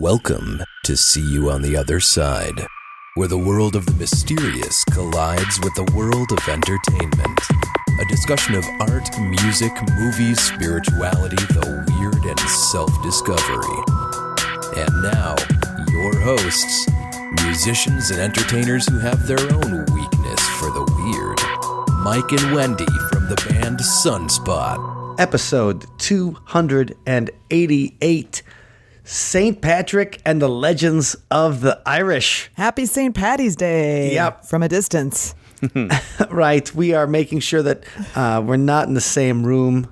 Welcome to See You on the Other Side, where the world of the mysterious collides with the world of entertainment. A discussion of art, music, movies, spirituality, the weird, and self-discovery. And now, your hosts, musicians and entertainers who have their own weakness for the weird. Mike and Wendy from the band Sunspot. Episode 288, St. Patrick and the Legends of the Irish. Happy St. Paddy's Day. Yep. From a distance. Right. We are making sure that we're not in the same room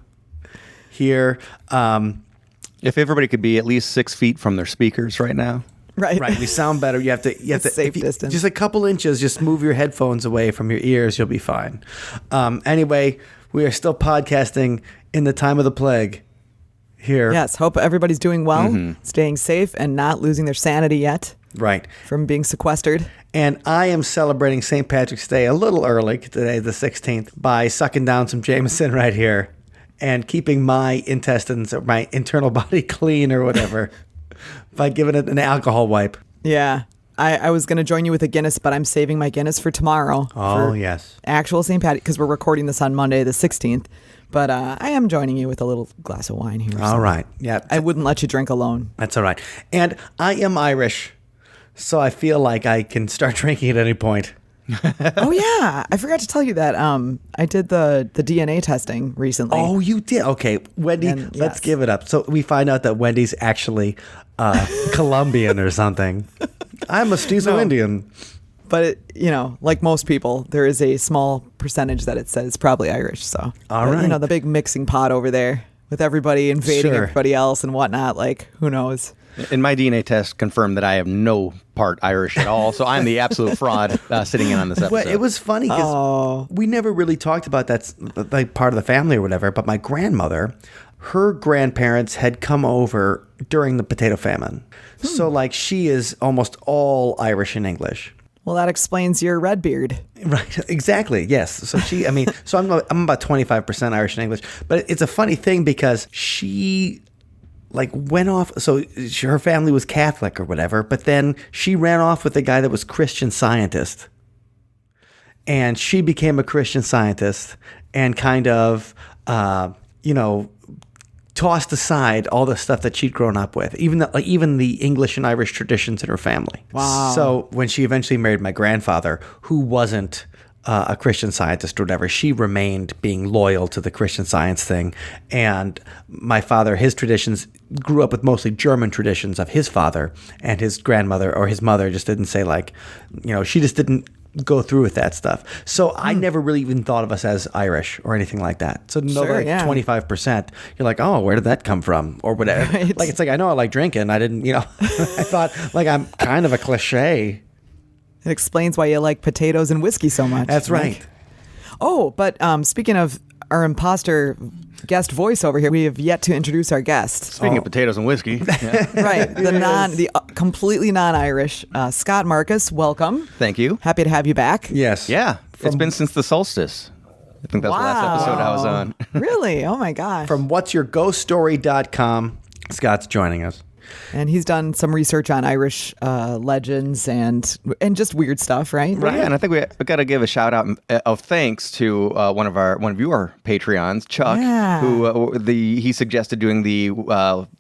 here. If everybody could be at least 6 feet from their speakers right now. Right. We sound better. You have to safe distance. Just a couple inches, just move your headphones away from your ears. You'll be fine. Anyway, we are still podcasting in the time of the plague here. Yes. Hope everybody's doing well, staying safe, and not losing their sanity yet. Right. From being sequestered. And I am celebrating St. Patrick's Day a little early today, the 16th, by sucking down some Jameson right here and keeping my intestines or my internal body clean or whatever by giving it an alcohol wipe. Yeah. I was going to join you with a Guinness, but I'm saving my Guinness for tomorrow. Oh, yes. Actual St. Patty, because we're recording this on Monday, the 16th. But I am joining you with a little glass of wine here. All right. Yeah. I wouldn't let you drink alone. That's all right. And I am Irish, so I feel like I can start drinking at any point. Oh, yeah. I forgot to tell you that. I did the DNA testing recently. Oh, you did? Okay. Wendy, And, let's yes. give it up. So we find out that Wendy's actually Colombian or something. I'm mestizo Indian. But, like most people, there is a small percentage that it says probably Irish. So, All right. The big mixing pot over there with everybody invading Sure. everybody else and whatnot. Like, who knows? And my DNA test confirmed that I have no part Irish at all, so I'm the absolute fraud sitting in on this episode. Well, it was funny because we never really talked about that, like part of the family or whatever, but my grandmother, her grandparents had come over during the potato famine. So, like, she is almost all Irish and English. Well, that explains your red beard. Right, exactly, yes. So I'm about 25% Irish and English. But it's a funny thing because she went off, so her family was Catholic or whatever, but then she ran off with a guy that was Christian Scientist. And she became a Christian Scientist and kind of, tossed aside all the stuff that she'd grown up with, even the English and Irish traditions in her family. Wow. So when she eventually married my grandfather, who wasn't a Christian Scientist or whatever, she remained being loyal to the Christian Science thing. And my father, his traditions, grew up with mostly German traditions of his father, and his grandmother or his mother just didn't say she just didn't go through with that stuff. So I never really even thought of us as Irish or anything like that. So Sure, 25%, you're like, oh, where did that come from? Or whatever. Right. Like, it's like, I know I like drinking. I didn't, I thought I'm kind of a cliche. It explains why you like potatoes and whiskey so much. That's right. Oh, but speaking of our imposter guest voice over here, we have yet to introduce our guest. Speaking of potatoes and whiskey. Yeah. Right. The completely non-Irish, Scott Marcus, welcome. Thank you. Happy to have you back. Yes. Yeah, it's been since the solstice. I think that's the last episode I was on. Really? Oh my gosh. From whatsyourghoststory.com, Scott's joining us. And he's done some research on Irish legends and just weird stuff, right? Right. Yeah, and I think we got to give a shout out of thanks to one of your Patreons, Chuck, Yeah. who he suggested doing the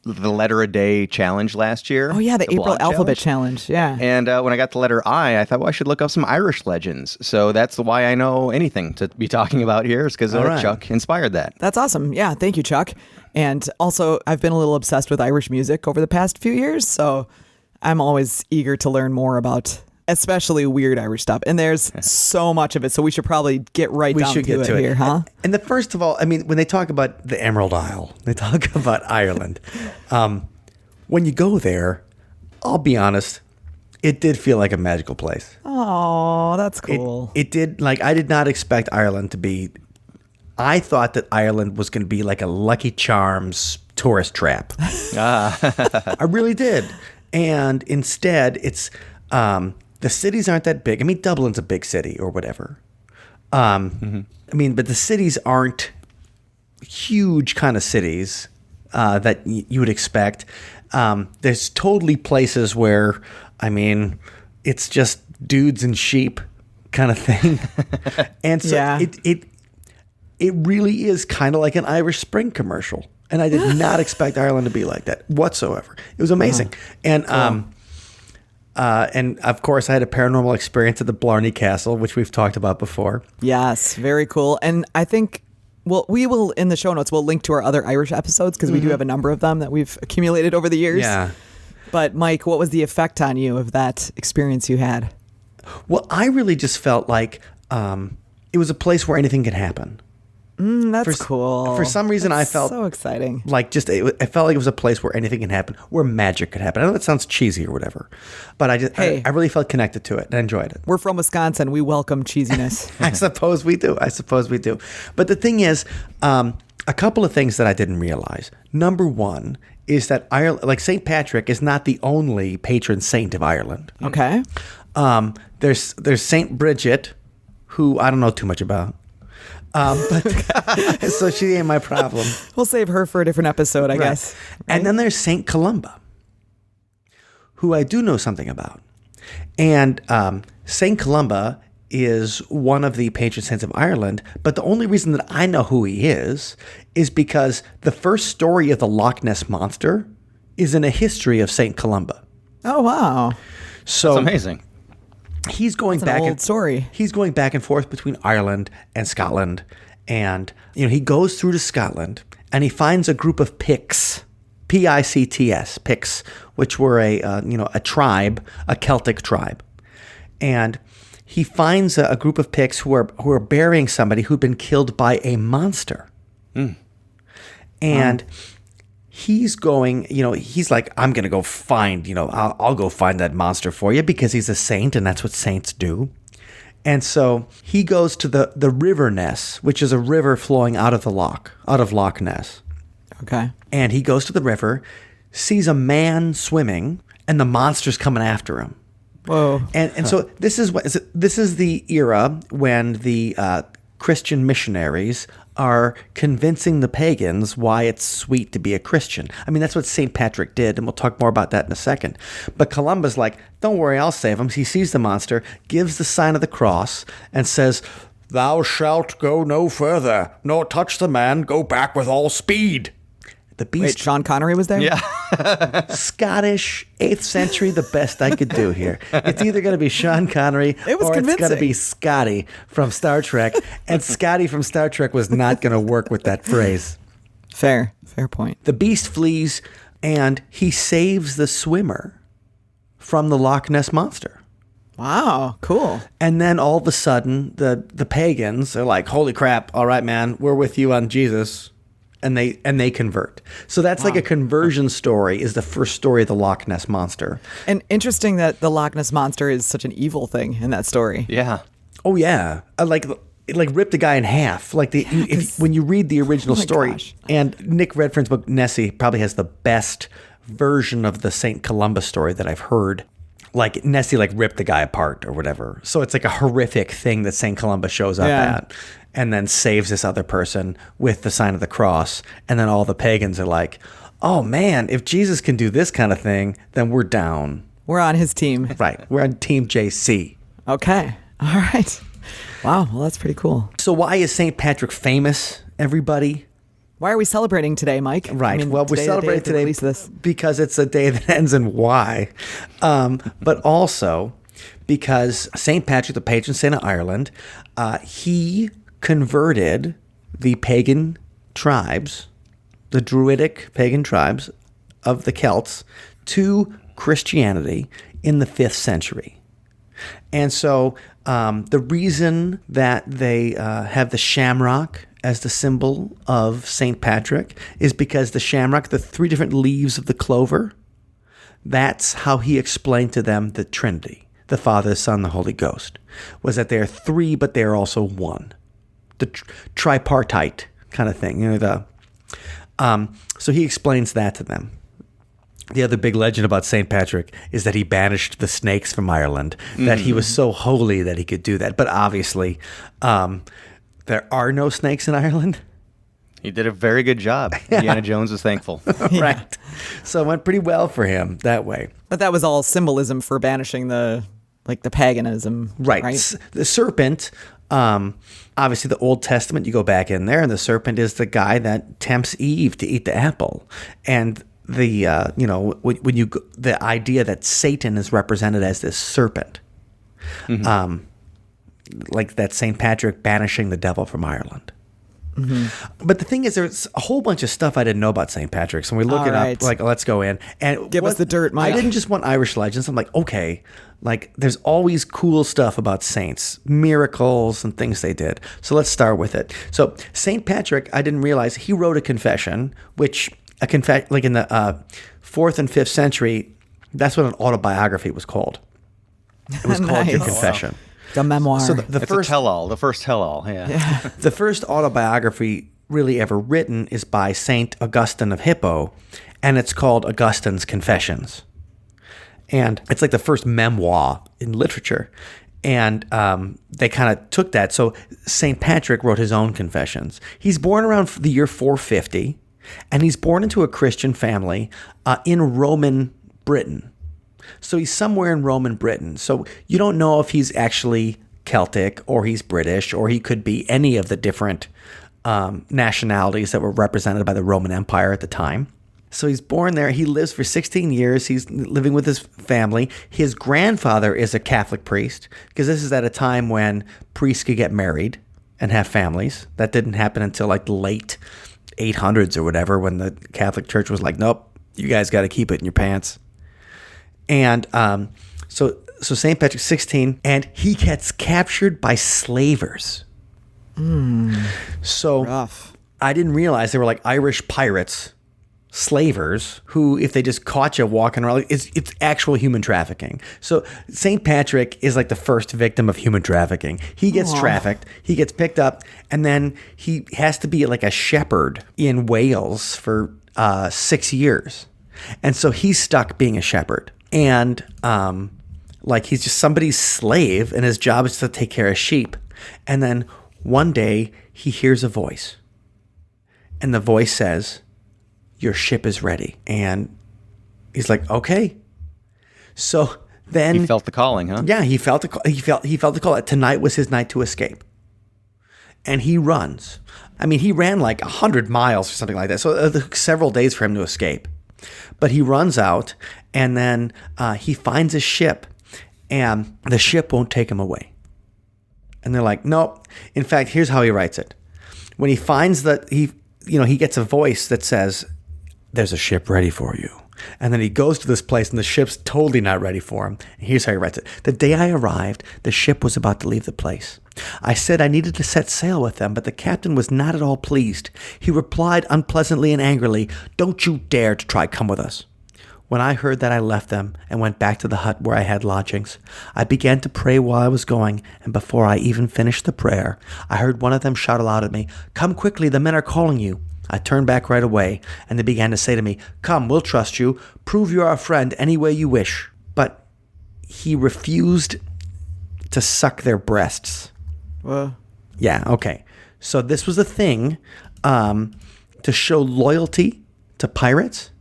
letter a day challenge last year. Oh yeah, the April blog alphabet challenge. Yeah. And when I got the letter I thought, well, I should look up some Irish legends. So that's why I know anything to be talking about here, is because right. Chuck inspired that. That's awesome. Yeah, thank you, Chuck. And also, I've been a little obsessed with Irish music over the past few years, so I'm always eager to learn more about especially weird Irish stuff. And there's so much of it, so we should probably get down to it here, huh? And the first of all, when they talk about the Emerald Isle, they talk about Ireland. When you go there, I'll be honest, it did feel like a magical place. Oh, that's cool. It did. I did not expect Ireland to be. I thought that Ireland was going to be like a Lucky Charms tourist trap. I really did. And instead, it's the cities aren't that big. Dublin's a big city or whatever. But the cities aren't huge kind of cities that you would expect. There's totally places where, I mean, it's just dudes and sheep kind of thing. And so it really is kind of like an Irish Spring commercial. And I did not expect Ireland to be like that whatsoever. It was amazing. And of course, I had a paranormal experience at the Blarney Castle, which we've talked about before. Yes, very cool. And I think, well, we will, in the show notes, we'll link to our other Irish episodes because we do have a number of them that we've accumulated over the years. Yeah. But Mike, what was the effect on you of that experience you had? Well, I really just felt like it was a place where anything could happen. That's cool. For some reason, I felt so exciting. Like I felt like it was a place where anything can happen, where magic could happen. I know that sounds cheesy or whatever, but I really felt connected to it and I enjoyed it. We're from Wisconsin. We welcome cheesiness. I suppose we do. But the thing is, a couple of things that I didn't realize. Number one is that Ireland, like St. Patrick, is not the only patron saint of Ireland. Okay. There's St. Bridget, who I don't know too much about. But so she ain't my problem. We'll save her for a different episode, I guess. Right? And then there's St. Columba, who I do know something about. And St. Columba is one of the patron saints of Ireland, but the only reason that I know who he is because the first story of the Loch Ness Monster is in a history of St. Columba. Oh, wow. So that's amazing. He's going back old story. He's going back and forth between Ireland and Scotland, and he goes through to Scotland and he finds a group of Picts, Picts, Picts, which were a tribe, a Celtic tribe, and he finds a group of Picts who are burying somebody who'd been killed by a monster, and. He's going, he's like, I'm going to go find, I'll go find that monster for you because he's a saint and that's what saints do. And so he goes to the river Ness, which is a river flowing out of Loch Ness. Okay. And he goes to the river, sees a man swimming, and the monster's coming after him. Whoa. And so this is the era when the Christian missionaries are convincing the pagans why it's sweet to be a Christian. I mean, that's what St. Patrick did, and we'll talk more about that in a second. But Columba's like, don't worry, I'll save him. He sees the monster, gives the sign of the cross, and says, "Thou shalt go no further, nor touch the man. Go back with all speed." The beast. Wait, Sean Connery was there? Yeah. Scottish, 8th century, the best I could do here. It's either going to be Sean Connery It was or convincing. it's going to be Scotty from Star Trek. And Scotty from Star Trek was not going to work with that phrase. Fair point. The beast flees and he saves the swimmer from the Loch Ness Monster. Wow, cool. And then all of a sudden, the pagans are like, holy crap, all right, man, we're with you on Jesus. And they convert. So that's like a conversion story is the first story of the Loch Ness Monster. And interesting that the Loch Ness Monster is such an evil thing in that story. Yeah. Oh yeah, like ripped a guy in half. Like when you read the original story, gosh. and Nick Redfern's book Nessie probably has the best version of the St. Columba story that I've heard. Like Nessie ripped the guy apart or whatever. So it's like a horrific thing that St. Columba shows up at. And then saves this other person with the sign of the cross. And then all the pagans are like, oh man, if Jesus can do this kind of thing, then we're down. We're on his team. Right. We're on Team JC. Okay. All right. Wow. Well, that's pretty cool. So why is St. Patrick famous, everybody? Why are we celebrating today, Mike? Right. Well, we're celebrating today release this. because it's a day that ends in Y. But also because St. Patrick, the patron saint of Ireland, he converted the pagan tribes, the Druidic pagan tribes of the Celts, to Christianity in the 5th century. And so the reason that they have the shamrock as the symbol of St. Patrick is because the shamrock, the 3 different leaves of the clover, that's how he explained to them the Trinity, the Father, the Son, the Holy Ghost, was that they are 3, but they are also 1. The tripartite kind of thing, so he explains that to them. The other big legend about St. Patrick is that he banished the snakes from Ireland, that he was so holy that he could do that. But obviously, there are no snakes in Ireland. He did a very good job. Indiana Jones was thankful. Right. So it went pretty well for him that way. But that was all symbolism for banishing the paganism. Right. The serpent, obviously the Old Testament, you go back in there, and the serpent is the guy that tempts Eve to eat the apple. And the, the idea that Satan is represented as this serpent, like that St. Patrick banishing the devil from Ireland. Mm-hmm. But the thing is, there's a whole bunch of stuff I didn't know about St. Patrick's, and we look it up. Like, let's go in and give us the dirt, Mike. I didn't just want Irish legends. I'm like, okay, like there's always cool stuff about saints, miracles, and things they did. So let's start with it. So St. Patrick, I didn't realize he wrote a confession, which like in the 4th and 5th century, that's what an autobiography was called. It was called your confession. The memoir. So the first tell-all. The first tell-all, yeah. The first autobiography really ever written is by Saint Augustine of Hippo, and it's called Augustine's Confessions. And it's like the first memoir in literature. And they kind of took that. So St. Patrick wrote his own confessions. He's born around the year 450, and he's born into a Christian family in Roman Britain. So he's somewhere in Roman Britain. So you don't know if he's actually Celtic or he's British, or he could be any of the different nationalities that were represented by the Roman Empire at the time. So he's born there. He lives for 16 years. He's living with his family. His grandfather is a Catholic priest, because this is at a time when priests could get married and have families. That didn't happen until like the late 800s or whatever, when the Catholic Church was like, nope, you guys got to keep it in your pants. And so St. Patrick's 16, and he gets captured by slavers. So rough. I didn't realize they were like Irish pirates, slavers, who, if they just caught you walking around, it's actual human trafficking. So St. Patrick is like the first victim of human trafficking. He gets trafficked, he gets picked up, and then he has to be like a shepherd in Wales for 6 years. And so he's stuck being a shepherd. And like he's just somebody's slave, and his job is to take care of sheep. And then one day he hears a voice, and the voice says, "Your ship is ready." And he's like, "Okay." So then he felt the calling, huh? Yeah, he felt the call. Tonight was his night to escape, and he runs. I mean, he ran like 100 miles or something like that. So it took several days for him to escape. But he runs out, and then he finds a ship, and the ship won't take him away. And they're like, nope. In fact, here's how he writes it. When he finds that he gets a voice that says, "There's a ship ready for you." And then he goes to this place, and the ship's totally not ready for him. And here's how he writes it. "The day I arrived, the ship was about to leave the place. I said I needed to set sail with them, but the captain was not at all pleased. He replied unpleasantly and angrily, 'Don't you dare to try come with us.' When I heard that, I left them and went back to the hut where I had lodgings. I began to pray while I was going, and before I even finished the prayer, I heard one of them shout aloud at me, 'Come quickly, the men are calling you.' I turned back right away, and they began to say to me, 'Come, we'll trust you. Prove you're our friend any way you wish.' But he refused to suck their breasts." Well, yeah, okay. So this was a thing to show loyalty to pirates.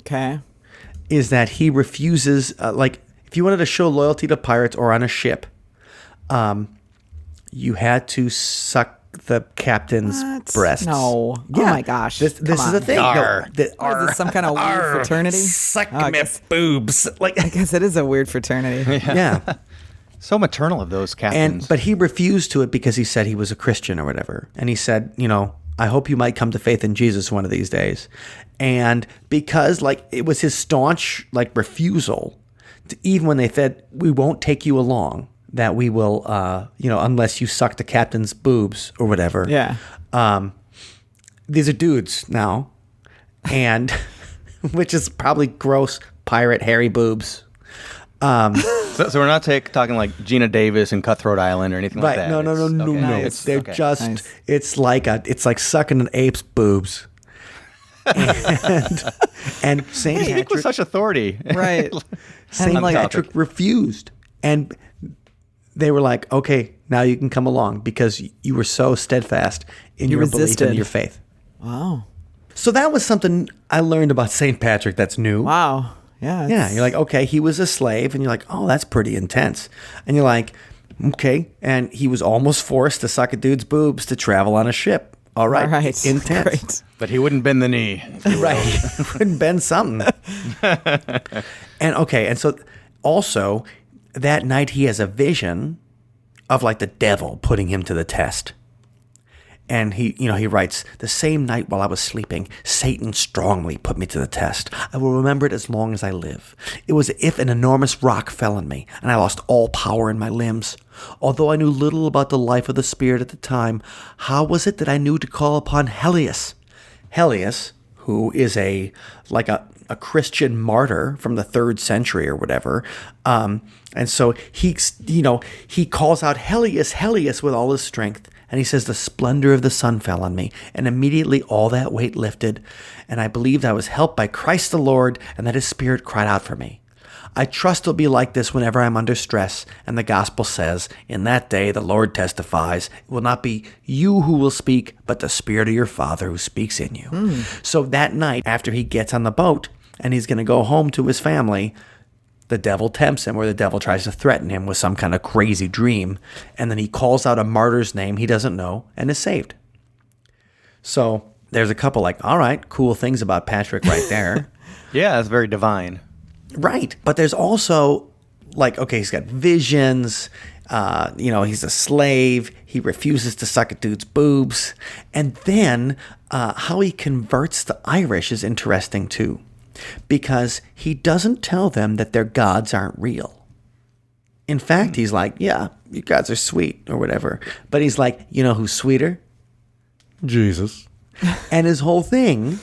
okay. Is that he refuses, if you wanted to show loyalty to pirates or on a ship, you had to suck the captain's breasts. No. Yeah. Oh my gosh. This is a thing. No, Is this some kind of weird fraternity? Suck I me guess- boobs. I guess it is a weird fraternity. Yeah. So maternal of those captains. But he refused to it because he said he was a Christian or whatever. And he said, I hope you might come to faith in Jesus one of these days. And because it was his staunch refusal, even when they said, "We won't take you along, that we will, unless you suck the captain's boobs or whatever." Yeah. These are dudes now, and which is probably gross pirate hairy boobs. So we're not talking like Gina Davis and Cutthroat Island or anything like Right? that. No. Nice. They're okay. just. Nice. It's like sucking an ape's boobs. and Saint Speak with Patrick, such authority. Right. Saint And, Patrick refused, and they were like, "Okay, now you can come along because you were so steadfast in You your belief resisted. in your faith." Wow. So that was something I learned about St. Patrick that's new. Wow. Yeah. Yeah, you're like, okay, he was a slave, and you're like, oh, that's pretty intense. And you're like, okay, and he was almost forced to suck a dude's boobs to travel on a ship. All right, intense. Great. But he wouldn't bend the knee. Right, wouldn't bend something. And so also that night he has a vision of like the devil putting him to the test. And he writes, the same night while I was sleeping, Satan strongly put me to the test. I will remember it as long as I live. It was as if an enormous rock fell on me, and I lost all power in my limbs. Although I knew little about the life of the spirit at the time, how was it that I knew to call upon Helios? Helios, who is a Christian martyr from the 3rd century or whatever. And so he calls out Helios, Helios with all his strength. And he says, the splendor of the sun fell on me, and immediately all that weight lifted, and I believed I was helped by Christ the Lord, and that his spirit cried out for me. I trust it'll be like this whenever I'm under stress, and the gospel says, in that day the Lord testifies, it will not be you who will speak, but the spirit of your Father who speaks in you. So that night, after he gets on the boat, and he's going to go home to his family, the devil tempts him, or the devil tries to threaten him with some kind of crazy dream, and then he calls out a martyr's name he doesn't know and is saved. So there's a couple like, all right, cool things about Patrick right there. Yeah, that's very divine. Right. But there's also like, okay, he's got visions, he's a slave, he refuses to suck a dude's boobs, and then how he converts the Irish is interesting too. Because he doesn't tell them that their gods aren't real. In fact, he's like, yeah, your gods are sweet or whatever. But he's like, you know who's sweeter? Jesus. And his whole thing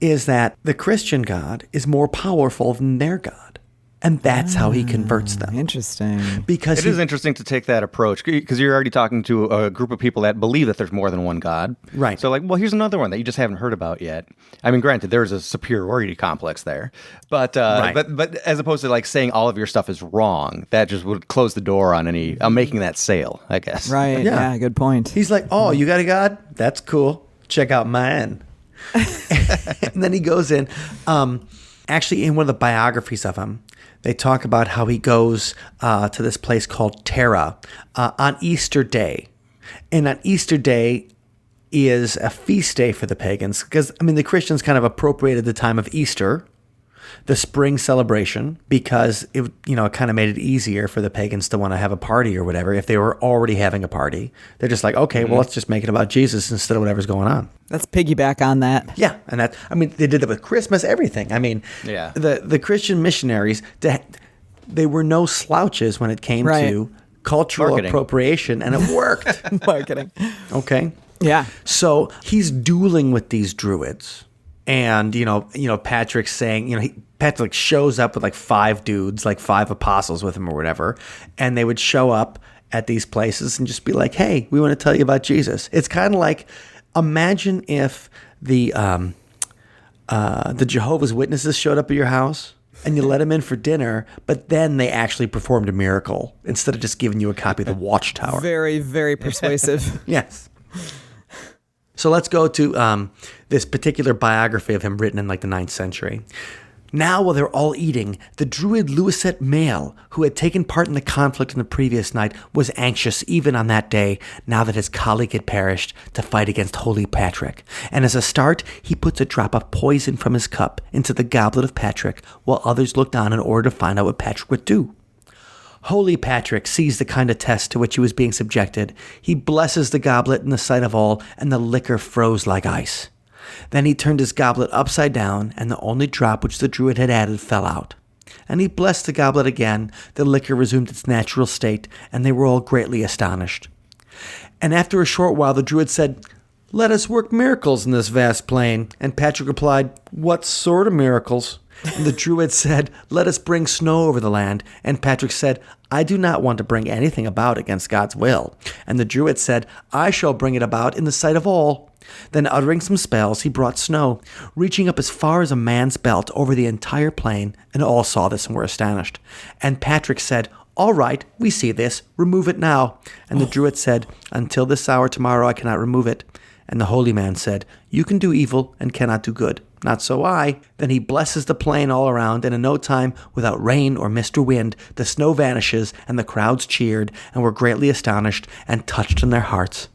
is that the Christian God is more powerful than their God. And that's how he converts them. Interesting. Because it is interesting to take that approach because you're already talking to a group of people that believe that there's more than one God. Right. So like, well, here's another one that you just haven't heard about yet. I mean, granted, there's a superiority complex there, but Right. but as opposed to like saying all of your stuff is wrong, that just would close the door on making that sale, I guess. Right. Yeah. Yeah. Good point. he's like, oh, you got a God? That's cool. Check out mine. And then he goes in. Actually, in one of the biographies of him, they talk about how he goes to this place called Tara on Easter Day. And on Easter Day is a feast day for the pagans because, the Christians kind of appropriated the time of Easter, the spring celebration, because it kind of made it easier for the pagans to want to have a party or whatever. If they were already having a party, they're just like, okay, well, let's just make it about Jesus instead of whatever's going on. Let's piggyback on that. Yeah, and they did that with Christmas, everything. Yeah. The Christian missionaries, they were no slouches when it came to cultural Marketing. appropriation, and it worked. Marketing. Okay. Yeah. So he's dueling with these druids, and Patrick's saying, Patrick shows up with like 5 dudes, like 5 apostles with him or whatever, and they would show up at these places and just be like, "Hey, we want to tell you about Jesus." It's kind of like, imagine if the Jehovah's Witnesses showed up at your house and you let them in for dinner, but then they actually performed a miracle instead of just giving you a copy of the Watchtower. Very, very persuasive. Yes. So let's go to this particular biography of him written in like the 9th century. Now, while they're all eating, the druid Louiset Mail, who had taken part in the conflict in the previous night, was anxious even on that day, now that his colleague had perished, to fight against Holy Patrick. And as a start, he puts a drop of poison from his cup into the goblet of Patrick, while others looked on in order to find out what Patrick would do. Holy Patrick sees the kind of test to which he was being subjected. He blesses the goblet in the sight of all, and the liquor froze like ice. Then he turned his goblet upside down, and the only drop which the druid had added fell out. And he blessed the goblet again, the liquor resumed its natural state, and they were all greatly astonished. And after a short while the druid said, "Let us work miracles in this vast plain." And Patrick replied, "What sort of miracles?" And the druid said, "Let us bring snow over the land." And Patrick said, "I do not want to bring anything about against God's will." And the druid said, "I shall bring it about in the sight of all." Then uttering some spells, he brought snow, reaching up as far as a man's belt over the entire plain, and all saw this and were astonished. And Patrick said, "All right, we see this. Remove it now." And the druid said, "Until this hour tomorrow I cannot remove it." And the holy man said, "You can do evil and cannot do good. Not so I." Then he blesses the plain all around, and in no time, without rain or mist or wind, the snow vanishes, and the crowds cheered and were greatly astonished and touched in their hearts.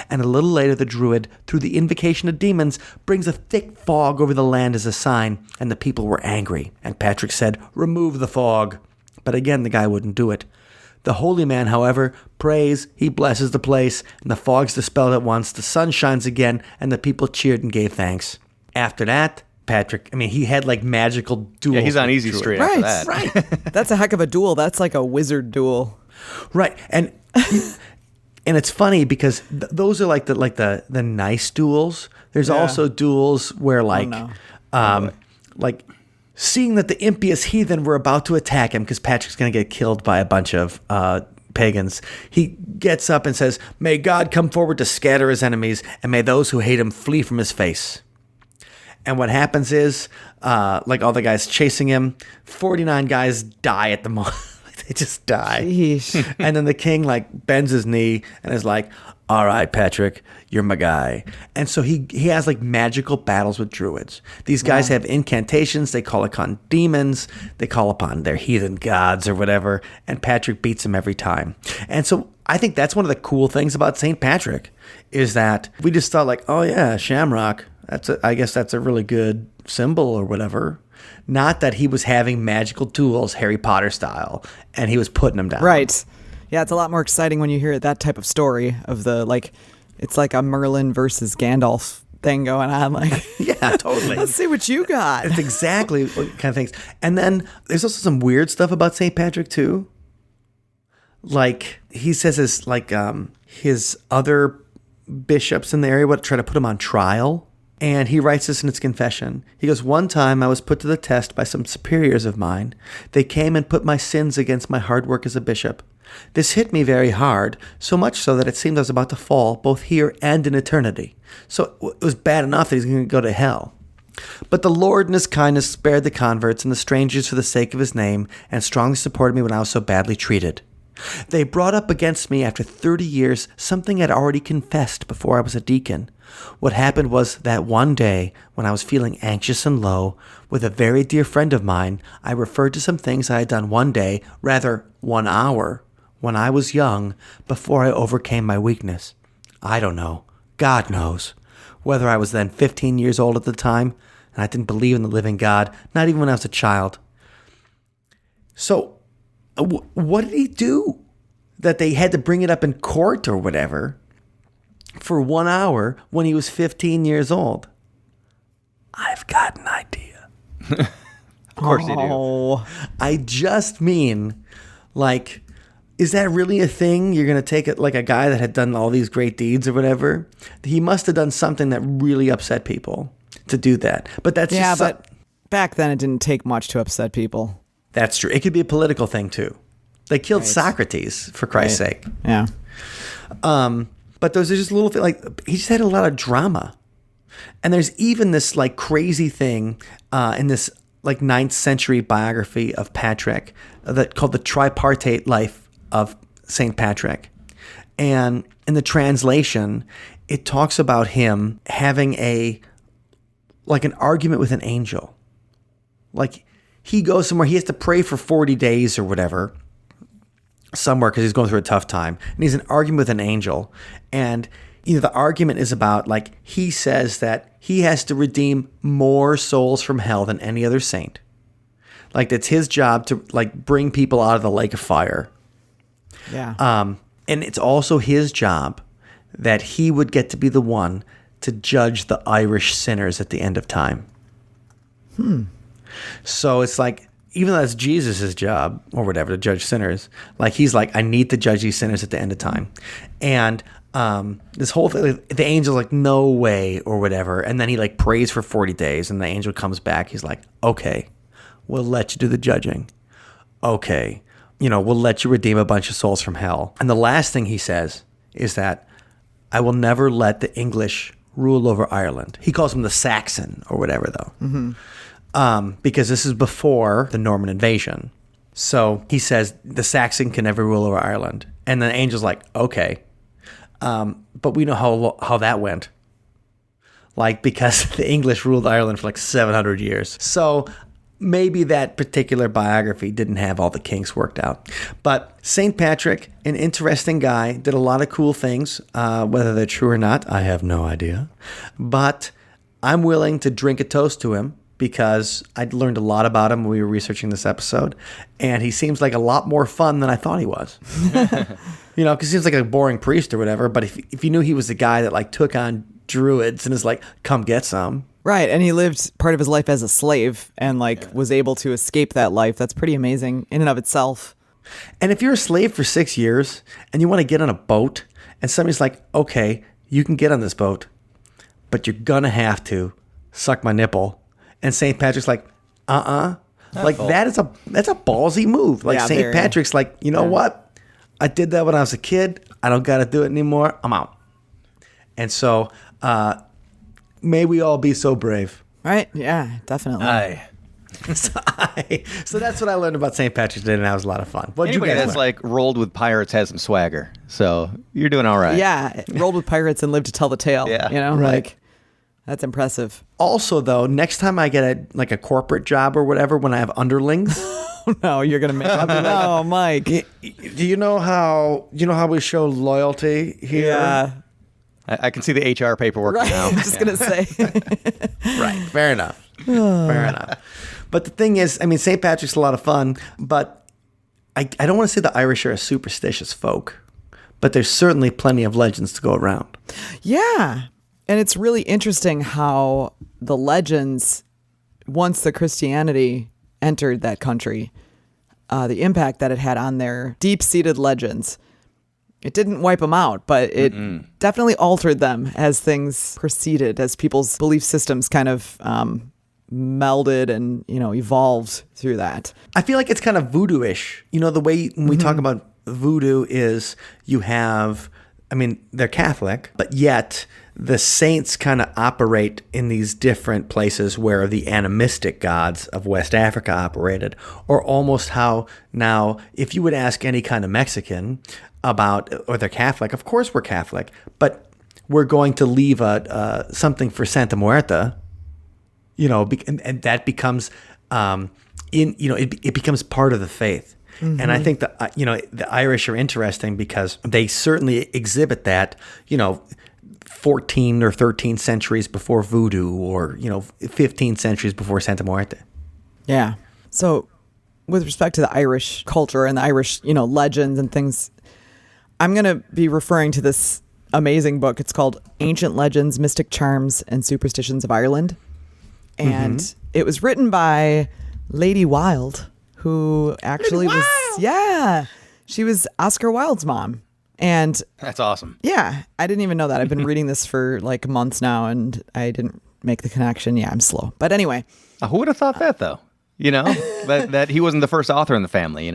And a little later the druid, through the invocation of demons, brings a thick fog over the land as a sign, and the people were angry. And Patrick said, "Remove the fog." But again the guy wouldn't do it. The holy man, however, prays, he blesses the place, and the fog's dispelled at once, the sun shines again, and the people cheered and gave thanks. After that, Patrick, he had like magical duels. Yeah, he's on easy with street druids. after that. Right. That's a heck of a duel. That's like a wizard duel. Right. And it's funny because those are like the nice duels. There's also duels where like seeing that the impious heathen were about to attack him because Patrick's going to get killed by a bunch of pagans, he gets up and says, "May God come forward to scatter his enemies, and may those who hate him flee from his face." And what happens is, like all the guys chasing him, 49 guys die at the moment. They just die. Sheesh. And then the king like bends his knee and is like, "All right, Patrick, you're my guy." And so he has like magical battles with druids. These guys have incantations. They call upon demons. They call upon their heathen gods or whatever. And Patrick beats them every time. And so I think that's one of the cool things about St. Patrick is that we just thought like, oh yeah, shamrock. I guess that's a really good symbol or whatever. Not that he was having magical duels, Harry Potter style, and he was putting them down. Right. Yeah, it's a lot more exciting when you hear that type of story of the, like, it's like a Merlin versus Gandalf thing going on. Like, Yeah, totally. let's see what you got. It's exactly what kind of things. And then there's also some weird stuff about St. Patrick, too. Like, he says his other bishops in the area would try to put him on trial. And he writes this in his confession. He goes, "One time I was put to the test by some superiors of mine. They came and put my sins against my hard work as a bishop. This hit me very hard, so much so that it seemed I was about to fall, both here and in eternity. So it was bad enough that he's going to go to hell. But the Lord in his kindness spared the converts and the strangers for the sake of his name, and strongly supported me when I was so badly treated. They brought up against me after 30 years something I'd already confessed before I was a deacon. What happened was that one day, when I was feeling anxious and low, with a very dear friend of mine, I referred to some things I had done one day, rather 1 hour, when I was young, before I overcame my weakness. I don't know. God knows. Whether I was then 15 years old at the time, and I didn't believe in the living God, not even when I was a child. So, what did he do? That they had to bring it up in court or whatever for 1 hour when he was 15 years old? I've got an idea. Of course you do. I just mean, like, is that really a thing? You're going to take it like a guy that had done all these great deeds or whatever? He must have done something that really upset people to do that. But that's just... but back then it didn't take much to upset people. That's true. It could be a political thing, too. They killed Socrates, for Christ's sake. Yeah. But there's just a little thing, like, he just had a lot of drama. And there's even this, like, crazy thing in this, like, 9th century biography of Patrick that called the Tripartite Life of St. Patrick. And in the translation, it talks about him having an argument with an angel. Like, he goes somewhere, he has to pray for 40 days or whatever, somewhere because he's going through a tough time. And he's in an argument with an angel. And the argument is about, like, he says that he has to redeem more souls from hell than any other saint. Like, it's his job to, like, bring people out of the lake of fire. Yeah. And it's also his job that he would get to be the one to judge the Irish sinners at the end of time. So it's like, even though that's Jesus' job or whatever to judge sinners, like, he's like, I need to judge these sinners at the end of time. And this whole thing, the angel's like, no way or whatever. And then he like prays for 40 days and the angel comes back. He's like, okay, we'll let you do the judging. Okay. We'll let you redeem a bunch of souls from hell. And the last thing he says is that I will never let the English rule over Ireland. He calls them the Saxon or whatever, though. Mm-hmm. Because this is before the Norman invasion. So he says the Saxon can never rule over Ireland. And the angel's like, okay. But we know how that went. like because the English ruled Ireland for like 700 years. So maybe that particular biography didn't have all the kinks worked out. But St. Patrick, an interesting guy, did a lot of cool things. Whether they're true or not, I have no idea. But I'm willing to drink a toast to him because I learned a lot about him when we were researching this episode. And he seems like a lot more fun than I thought he was. Because he seems like a boring priest or whatever. But if you knew he was the guy that like took on druids and is like, come get some. Right, and he lived part of his life as a slave and was able to escape that life. That's pretty amazing in and of itself. And if you're a slave for 6 years and you want to get on a boat and somebody's like, okay, you can get on this boat, but you're going to have to suck my nipple. And St. Patrick's like, Like that's a ballsy move. Like St. Patrick's like, you know what? I did that when I was a kid. I don't got to do it anymore. I'm out. And so, may we all be so brave. Right? Yeah, definitely. Aye. So that's what I learned about St. Patrick's Day, and that was a lot of fun. What Anybody you guys that's learn? like rolled with pirates has some swagger. So you're doing all right. Yeah, rolled with pirates and lived to tell the tale. Yeah. Right. Like that's impressive. Also, though, next time I get a corporate job or whatever, when I have underlings, No, you're gonna make up. No, Mike. do you know how we show loyalty here? Yeah. I can see the HR paperwork Right. now. I'm just gonna say. Right. Fair enough. Fair enough. But the thing is, I mean, St. Patrick's a lot of fun, but I don't want to say the Irish are a superstitious folk, but there's certainly plenty of legends to go around. Yeah. And it's really interesting how the legends, once the Christianity entered that country, the impact that it had on their deep-seated legends. It didn't wipe them out, but it definitely altered them as things proceeded, as people's belief systems kind of melded and, evolved through that. I feel like it's kind of voodoo-ish. The way when we talk about voodoo is you have, they're Catholic, but yet the saints kind of operate in these different places where the animistic gods of West Africa operated, or almost how now, if you would ask any kind of Mexican about, or they're Catholic, of course we're Catholic, but we're going to leave something for Santa Muerta, and that becomes, it becomes part of the faith. Mm-hmm. And I think that, the Irish are interesting because they certainly exhibit that, 14 or 13 centuries before voodoo, or 15 centuries before Santa Muerte. Yeah. So with respect to the Irish culture and the Irish, legends and things, I'm going to be referring to this amazing book. It's called Ancient Legends, Mystic Charms, and Superstitions of Ireland. And it was written by Lady Wilde, who actually she was Oscar Wilde's mom. And That's awesome. yeah, I didn't even know that. I've been reading this for like months now, and I didn't make the connection. Yeah, I'm slow. But anyway. Who would have thought that, though? That he wasn't the first author in the family,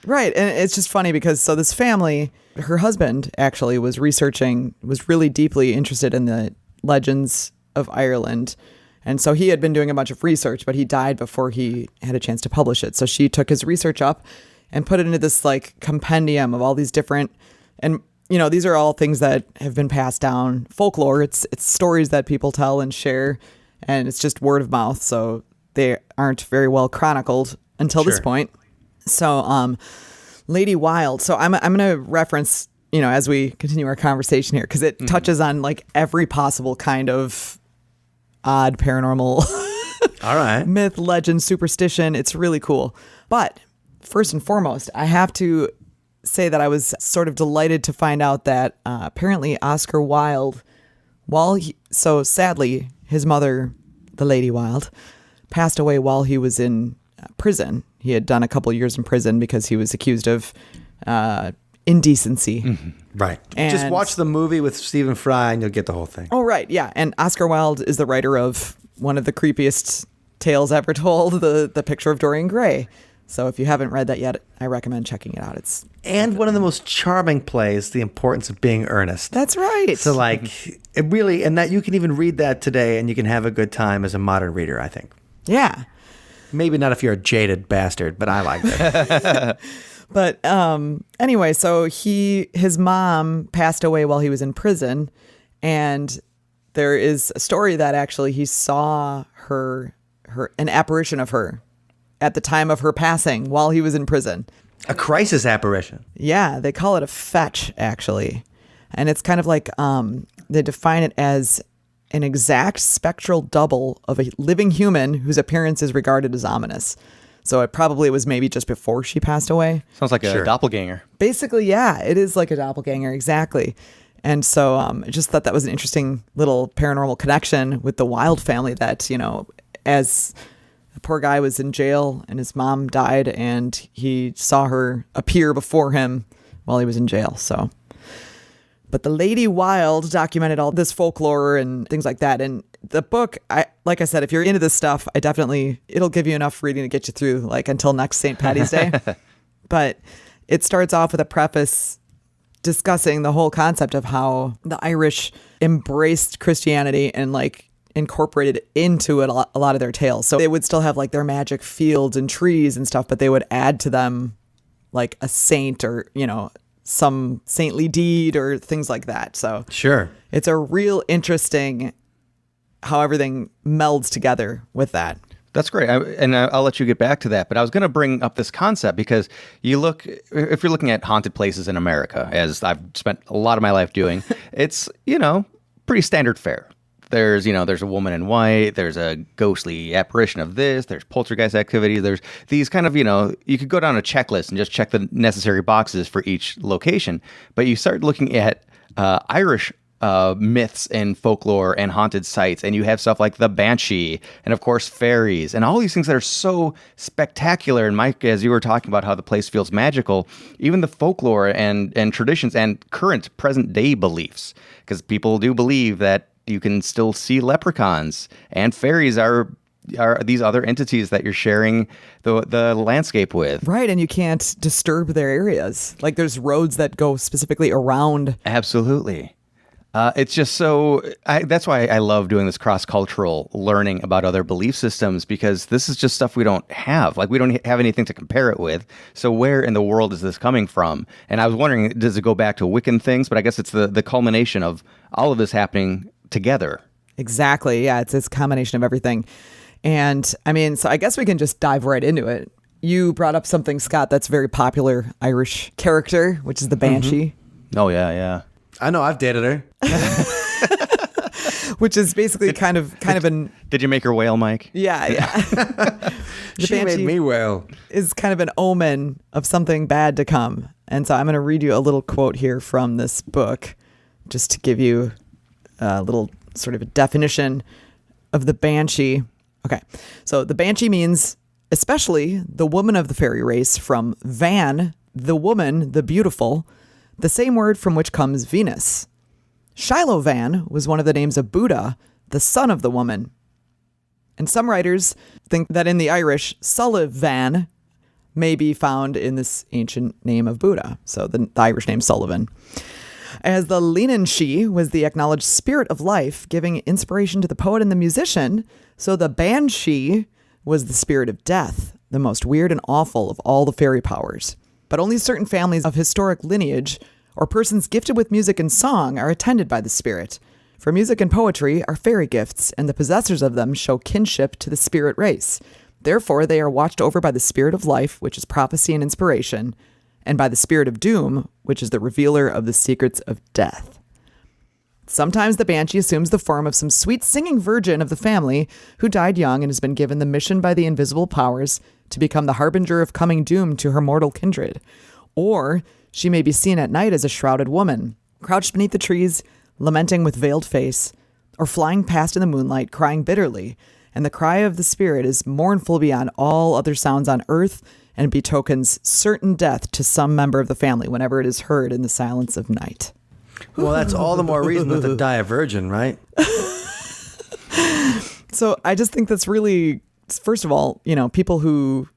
Right. And it's just funny because so this family, her husband actually was really deeply interested in the legends of Ireland. And so he had been doing a bunch of research, but he died before he had a chance to publish it. So she took his research up and put it into this like compendium of all these different, and these are all things that have been passed down, folklore. It's stories that people tell and share, and it's just word of mouth. So they aren't very well chronicled until this point. So, Lady Wilde. So I'm going to reference, as we continue our conversation here, because it touches on like every possible kind of odd paranormal All right. myth, legend, superstition. It's really cool. But first and foremost, I have to say that I was sort of delighted to find out that apparently Oscar Wilde, so sadly, his mother, the Lady Wilde, passed away while he was in prison. He had done a couple of years in prison because he was accused of indecency. Right. And just watch the movie with Stephen Fry and you'll get the whole thing. Oh, right. Yeah. And Oscar Wilde is the writer of one of the creepiest tales ever told, the Picture of Dorian Gray. So if you haven't read that yet, I recommend checking it out. It's one of the most charming plays, The Importance of Being Earnest. That's right. So it really, and that you can even read that today and you can have a good time as a modern reader, I think. Yeah. Maybe not if you're a jaded bastard, but I like that. But anyway, so his mom passed away while he was in prison, and There is a story that actually he saw an apparition of her at the time of her passing while he was in prison. A crisis apparition. Yeah, they call it a fetch, actually. And it's kind of like they define it as an exact spectral double of a living human whose appearance is regarded as ominous. So it probably was maybe just before she passed away. Sounds like a doppelganger. Basically, yeah, it is like a doppelganger, exactly. And so I just thought that was an interesting little paranormal connection with the Wilde family that, as the poor guy was in jail and his mom died and he saw her appear before him while he was in jail. So, but the Lady Wilde documented all this folklore and things like that. And the book, like I said, if you're into this stuff, it'll give you enough reading to get you through like until next St. Paddy's Day. But it starts off with a preface discussing the whole concept of how the Irish embraced Christianity and like incorporated into it a lot of their tales. So they would still have like their magic fields and trees and stuff, but they would add to them like a saint or, some saintly deed or things like that. So sure, it's a real interesting how everything melds together with that. That's great. I'll let you get back to that. But I was going to bring up this concept because if you're looking at haunted places in America, as I've spent a lot of my life doing, it's, pretty standard fare. There's a woman in white, there's a ghostly apparition of this, there's poltergeist activity, there's these kind of, you could go down a checklist and just check the necessary boxes for each location. But you start looking at Irish myths and folklore and haunted sites, and you have stuff like the Banshee and, of course, Fairies and all these things that are so spectacular. And Mike, as you were talking about how the place feels magical, even the folklore and traditions and current present-day beliefs, because people do believe that you can still see leprechauns, and fairies are these other entities that you're sharing the landscape with. Right, and you can't disturb their areas. Like there's roads that go specifically around. Absolutely. It's just so, that's why I love doing this cross-cultural learning about other belief systems, because this is just stuff we don't have. Like we don't have anything to compare it with. So where in the world is this coming from? And I was wondering, does it go back to Wiccan things? But I guess it's the culmination of all of this happening together. Exactly. Yeah, it's a combination of everything. And so I guess we can just dive right into it. You brought up something, Scott, that's very popular Irish character, which is the Banshee. Mm-hmm. Oh, yeah. I know, I've dated her. Which is basically kind of an... Did you make her wail, Mike? Yeah. She made me wail. Is kind of an omen of something bad to come. And so I'm going to read you a little quote here from this book, just to give you a little sort of a definition of the Banshee. Okay, so the Banshee means especially the woman of the fairy race, from Van, the woman, the beautiful, the same word from which comes Venus. Shiloh Van was one of the names of Buddha, the son of the woman. And some writers think that in the Irish, Sullivan may be found in this ancient name of Buddha, so the Irish name Sullivan. As the Leananshee was the acknowledged spirit of life, giving inspiration to the poet and the musician, so the Banshee was the spirit of death, the most weird and awful of all the fairy powers. But only certain families of historic lineage or persons gifted with music and song are attended by the spirit. For music and poetry are fairy gifts, and the possessors of them show kinship to the spirit race. Therefore, they are watched over by the spirit of life, which is prophecy and inspiration, and by the spirit of doom, which is the revealer of the secrets of death. Sometimes the Banshee assumes the form of some sweet singing virgin of the family who died young and has been given the mission by the invisible powers to become the harbinger of coming doom to her mortal kindred. Or she may be seen at night as a shrouded woman, crouched beneath the trees, lamenting with veiled face, or flying past in the moonlight, crying bitterly, and the cry of the spirit is mournful beyond all other sounds on earth and betokens certain death to some member of the family whenever it is heard in the silence of night. Well, that's all the more reason not to die a virgin, right? So I just think that's really, first of all, people who,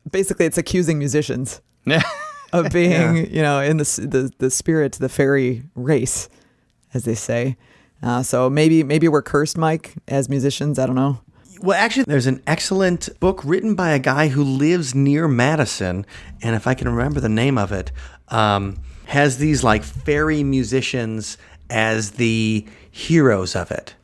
basically it's accusing musicians of being, in the spirit, the fairy race, as they say. So maybe we're cursed, Mike, as musicians. I don't know. Well, actually, there's an excellent book written by a guy who lives near Madison, and if I can remember the name of it, has these like fairy musicians as the heroes of it.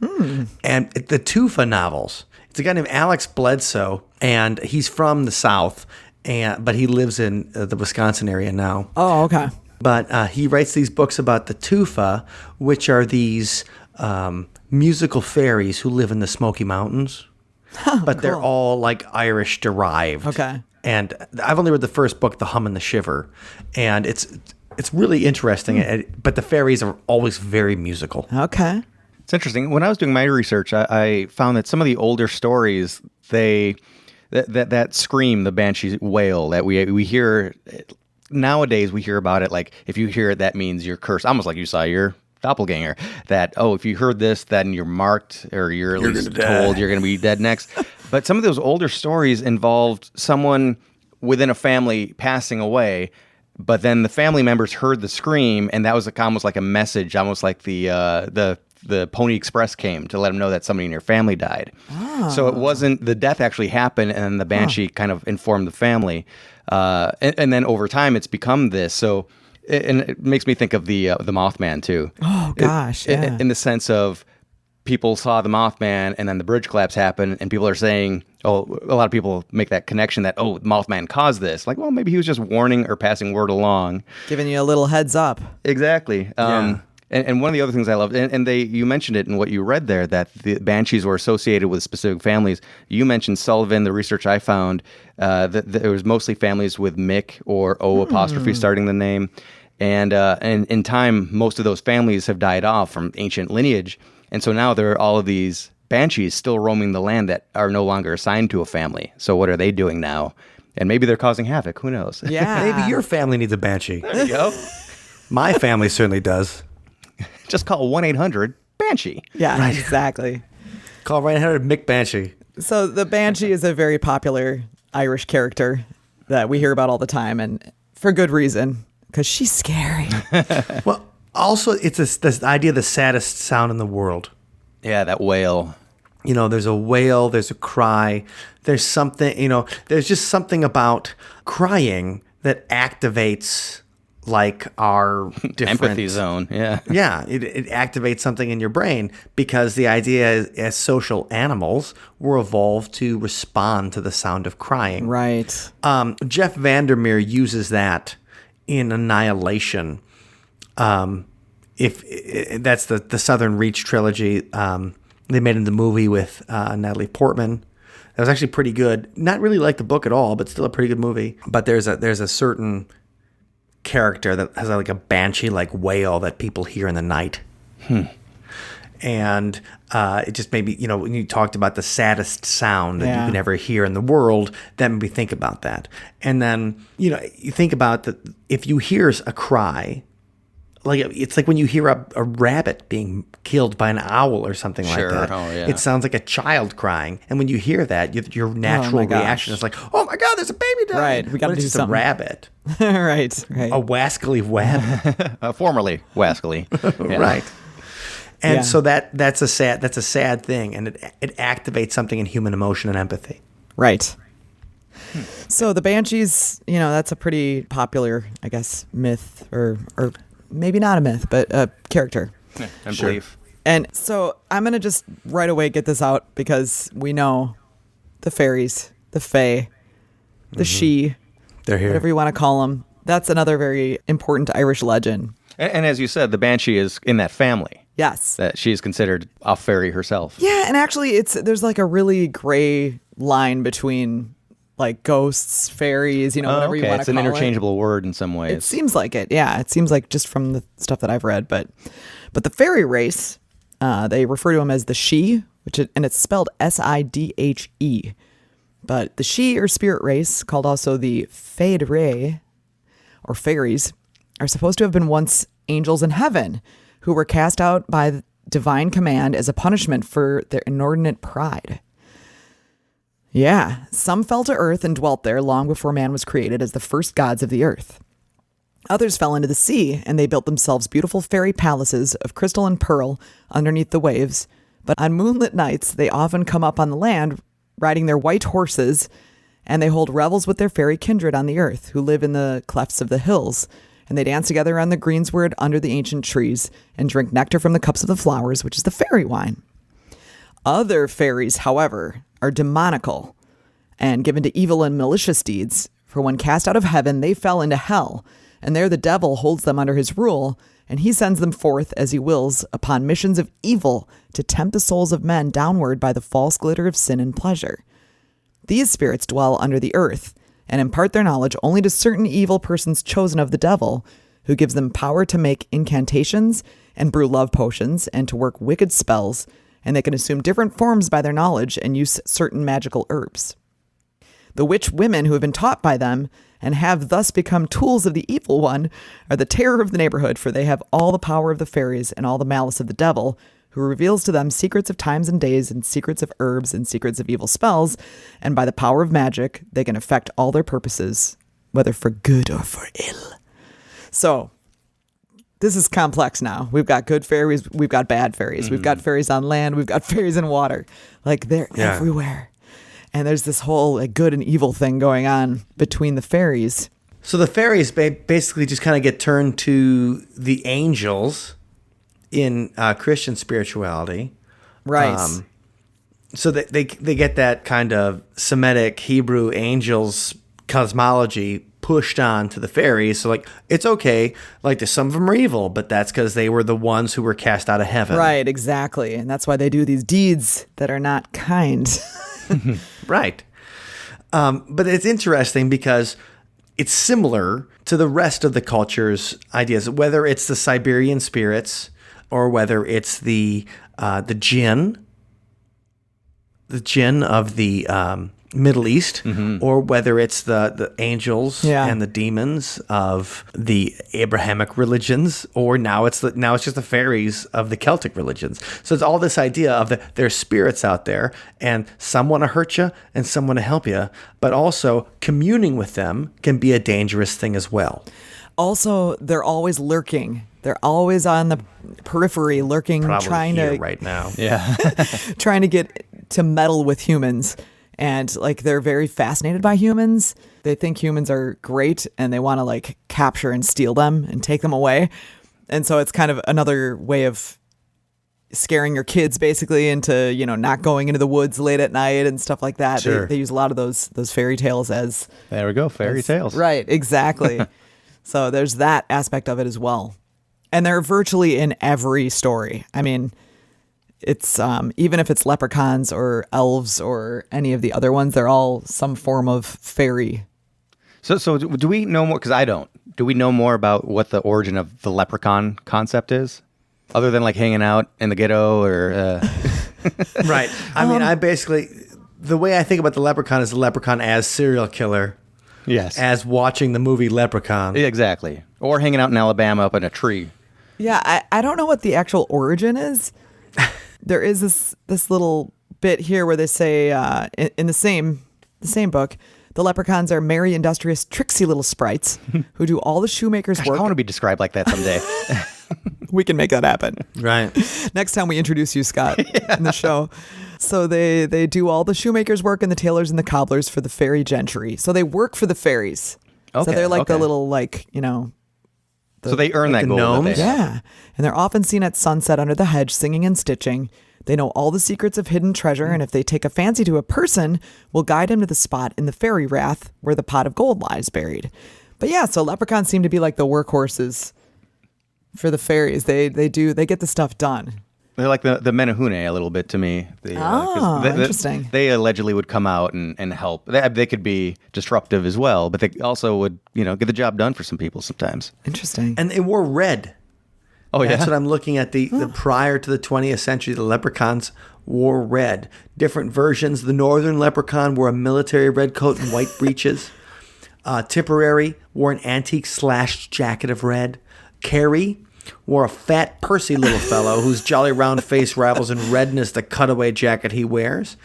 And the Tufa novels, it's a guy named Alex Bledsoe, and he's from the South, but he lives in the Wisconsin area now. Oh, okay. But he writes these books about the Tufa, which are these musical fairies who live in the Smoky Mountains. But they're all like Irish derived. Okay. And I've only read the first book, The Hum and the Shiver, and it's really interesting. But the fairies are always very musical. Okay. It's interesting. When I was doing my research, I found that some of the older stories, that scream, the Banshee wail that we hear nowadays, we hear about it like if you hear it, that means you're cursed. Almost like you saw your doppelganger. That if you heard this, then you're marked, or you're at least told you're going to be dead next. But some of those older stories involved someone within a family passing away, but then the family members heard the scream, and that was almost like a message, almost like the Pony Express came to let them know that somebody in your family died. So it wasn't, the death actually happened, and then the Banshee kind of informed the family. And then over time, it's become this. So, and it makes me think of the Mothman too. Oh gosh, yeah. In the sense of people saw the Mothman, and then the bridge collapse happened, and people are saying, a lot of people make that connection that, the Mothman caused this. Like, well, maybe he was just warning or passing word along. Giving you a little heads up. Exactly. And one of the other things I loved, and you mentioned it in what you read there, that the Banshees were associated with specific families. You mentioned Sullivan, the research I found, that there was mostly families with Mick or O apostrophe starting the name. And in time, most of those families have died off from ancient lineage. And so now there are all of these Banshees still roaming the land that are no longer assigned to a family. So what are they doing now? And maybe they're causing havoc. Who knows? Yeah. Maybe your family needs a Banshee. There you go. My family certainly does. Just call 1-800-BANSHEE. Yeah, right. Exactly. Call right ahead Mick Banshee. So the Banshee is a very popular Irish character that we hear about all the time, and for good reason, because she's scary. Well, also, it's this idea of the saddest sound in the world. Yeah, that wail. There's a wail, there's a cry, there's something, there's just something about crying that activates like our different empathy zone. Yeah. Yeah, it activates something in your brain, because the idea is, as social animals, we're evolved to respond to the sound of crying. Right. Jeff Vandermeer uses that in Annihilation. If that's the Southern Reach trilogy, they made in the movie with Natalie Portman. That was actually pretty good. Not really like the book at all, but still a pretty good movie. But there's a certain character that has like a banshee like wail that people hear in the night. And it just made me, when you talked about the saddest sound that you can ever hear in the world, that made me think about that. And then, you think about if you hear a cry, like it's like when you hear a rabbit being killed by an owl or something like that. Oh, yeah. It sounds like a child crying. And when you hear that, your natural reaction is like, oh my God, there's a baby dying. Right, we got to do just something. a rabbit. Right. A wascally web. Formerly wascally. Yeah. Right. And so that's a sad thing, and it activates something in human emotion and empathy. Right. So the Banshees, that's a pretty popular, I guess, myth, or maybe not a myth, but a character. Yeah, and belief. And so I'm going to just right away get this out, because we know the fairies, the fae, the she, they're here. Whatever you want to call them. That's another very important Irish legend. And as you said, the Banshee is in that family. Yes. That she is considered a fairy herself. Yeah, and actually there's like a really gray line between like ghosts, fairies, whatever you want to call it. It's an interchangeable word in some ways. It seems like it. Yeah, it seems like, just from the stuff that I've read, but the fairy race, they refer to them as the she, and it's spelled Sidhe. But the she, or spirit race, called also the Fairies, or fairies, are supposed to have been once angels in heaven who were cast out by divine command as a punishment for their inordinate pride. Yeah, some fell to earth and dwelt there long before man was created as the first gods of the earth. Others fell into the sea, and they built themselves beautiful fairy palaces of crystal and pearl underneath the waves. But on moonlit nights, they often come up on the land, riding their white horses, and they hold revels with their fairy kindred on the earth, who live in the clefts of the hills, and they dance together on the greensward under the ancient trees and drink nectar from the cups of the flowers, which is the fairy wine. Other fairies, however, are demonical and given to evil and malicious deeds. For when cast out of heaven, they fell into hell, and there the devil holds them under his rule, and he sends them forth as he wills upon missions of evil to tempt the souls of men downward by the false glitter of sin and pleasure. These spirits dwell under the earth and impart their knowledge only to certain evil persons chosen of the devil, who gives them power to make incantations and brew love potions and to work wicked spells, and they can assume different forms by their knowledge and use certain magical herbs. The witch women who have been taught by them and have thus become tools of the evil one are the terror of the neighborhood, for they have all the power of the fairies and all the malice of the devil, who reveals to them secrets of times and days and secrets of herbs and secrets of evil spells, and by the power of magic they can affect all their purposes, whether for good or for ill. So, this is complex now. We've got good fairies, we've got bad fairies, we've got fairies on land, we've got fairies in water. Like, they're everywhere. And there's this whole like, good and evil thing going on between the fairies. So the fairies basically just kind of get turned to the angels in Christian spirituality. Right. So they get that kind of Semitic Hebrew angels cosmology pushed on to the fairies. So like, it's okay. Like some of them are evil, but that's because they were the ones who were cast out of heaven. Right, exactly. And that's why they do these deeds that are not kind. Right. But it's interesting because it's similar to the rest of the culture's ideas, whether it's the Siberian spirits or whether it's the jinn of the Middle East, or whether it's the angels and the demons of the Abrahamic religions, or now it's just the fairies of the Celtic religions. So it's all this idea of there's spirits out there, and some want to hurt you and some want to help you, but also communing with them can be a dangerous thing as well. Also, they're always lurking. They're always on the periphery, lurking, Probably trying here to right now. Yeah. trying to get to meddle with humans. And like they're very fascinated by humans. They think humans are great and they want to like capture and steal them and take them away. And so it's kind of another way of scaring your kids basically into, not going into the woods late at night and stuff like that. Sure. They use a lot of those fairy tales as There we go. Fairy tales. Right, exactly. So there's that aspect of it as well. And they're virtually in every story. I mean, it's even if it's leprechauns or elves or any of the other ones, they're all some form of fairy. So do we know more? Because I don't. Do we know more about what the origin of the leprechaun concept is? Other than like hanging out in the ghetto or... Right. I mean, the way I think about the leprechaun is the leprechaun as serial killer. Yes. As watching the movie Leprechaun. Exactly. Or hanging out in Alabama up in a tree. Yeah, I don't know what the actual origin is. There is this little bit here where they say in the same book, the leprechauns are merry, industrious, tricksy little sprites who do all the shoemaker's Gosh, work. I want to be described like that someday. We can make that happen. Right. Next time we introduce you, Scott, in the show. So they do all the shoemaker's work and the tailors and the cobblers for the fairy gentry. So they work for the fairies. So they're like the little so they earn that the gold. gnomes? Yeah. And they're often seen at sunset under the hedge singing and stitching. They know all the secrets of hidden treasure, and if they take a fancy to a person, will guide him to the spot in the fairy rath where the pot of gold lies buried. But yeah, so leprechauns seem to be like the workhorses for the fairies. They get the stuff done. They're like the Menahune a little bit to me. Interesting. They allegedly would come out and help. They could be disruptive as well, but they also would, get the job done for some people sometimes. Interesting. And they wore red. Oh, yeah? That's what I'm looking at. The prior to the 20th century, the leprechauns wore red. Different versions. The northern leprechaun wore a military red coat and white breeches. Tipperary wore an antique slashed jacket of red. Carey wore a fat, pursy little fellow whose jolly round face rivals in redness the cutaway jacket he wears.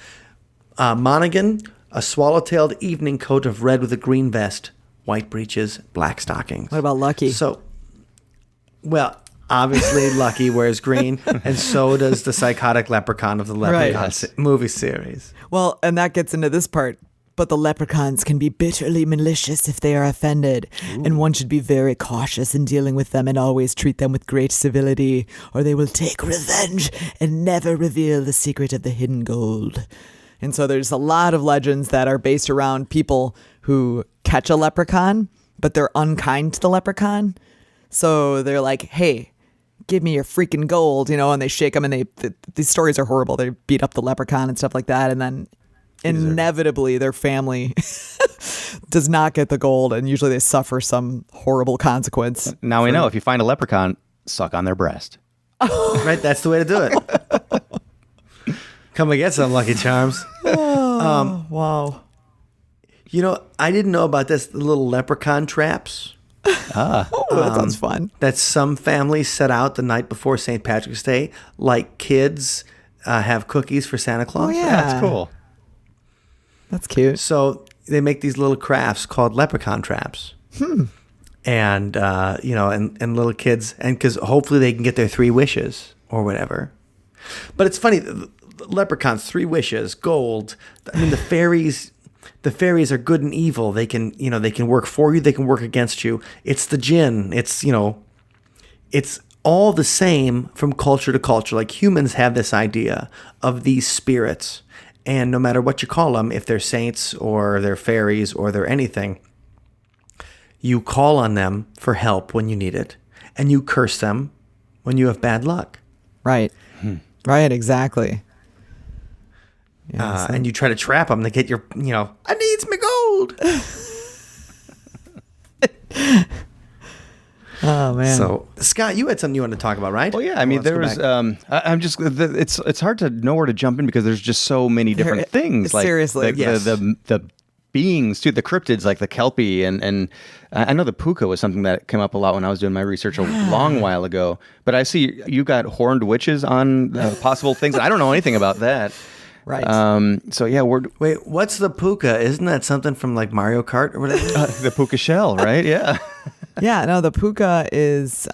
Monaghan, a swallow-tailed evening coat of red with a green vest, white breeches, black stockings. What about Lucky? So, well, obviously Lucky wears green, and so does the psychotic leprechaun of the Leprechaun movie series. Well, and that gets into this part. But the leprechauns can be bitterly malicious if they are offended, and one should be very cautious in dealing with them and always treat them with great civility, or they will take revenge and never reveal the secret of the hidden gold. And so there's a lot of legends that are based around people who catch a leprechaun, but they're unkind to the leprechaun. So they're like, hey, give me your freaking gold, and they shake them, and these stories are horrible. They beat up the leprechaun and stuff like that, and then inevitably their family does not get the gold, and usually they suffer some horrible consequence. Now we know if you find a leprechaun, suck on their breast. Right, that's the way to do it. Come and get some, Lucky Charms. Wow. I didn't know about this, the little leprechaun traps. That sounds fun. That some families set out the night before St. Patrick's Day, like kids have cookies for Santa Claus. Oh, yeah. That's cool. That's cute. So they make these little crafts called leprechaun traps. And, and little kids, and because hopefully they can get their 3 wishes or whatever. But it's funny, the leprechauns, 3 wishes, gold. I mean, the fairies are good and evil. They can work for you. They can work against you. It's the jinn. It's all the same from culture to culture. Like humans have this idea of these spirits. And no matter what you call them, if they're saints or they're fairies or they're anything, you call on them for help when you need it. And you curse them when you have bad luck. Right. Right, exactly. And you try to trap them to get your, I needs my gold. Oh, man. So, Scott, you had something you wanted to talk about, right? Well, yeah. I mean, there was. I'm just. It's hard to know where to jump in because there's just so many different things. Like seriously, yes. The beings too, the cryptids like the kelpie, and I know the puka was something that came up a lot when I was doing my research a long while ago. But I see you got horned witches on possible things. And I don't know anything about that. Right. So yeah, Wait, what's the puka? Isn't that something from like Mario Kart or whatever? the puka shell, right? Yeah. Yeah, no, the puka is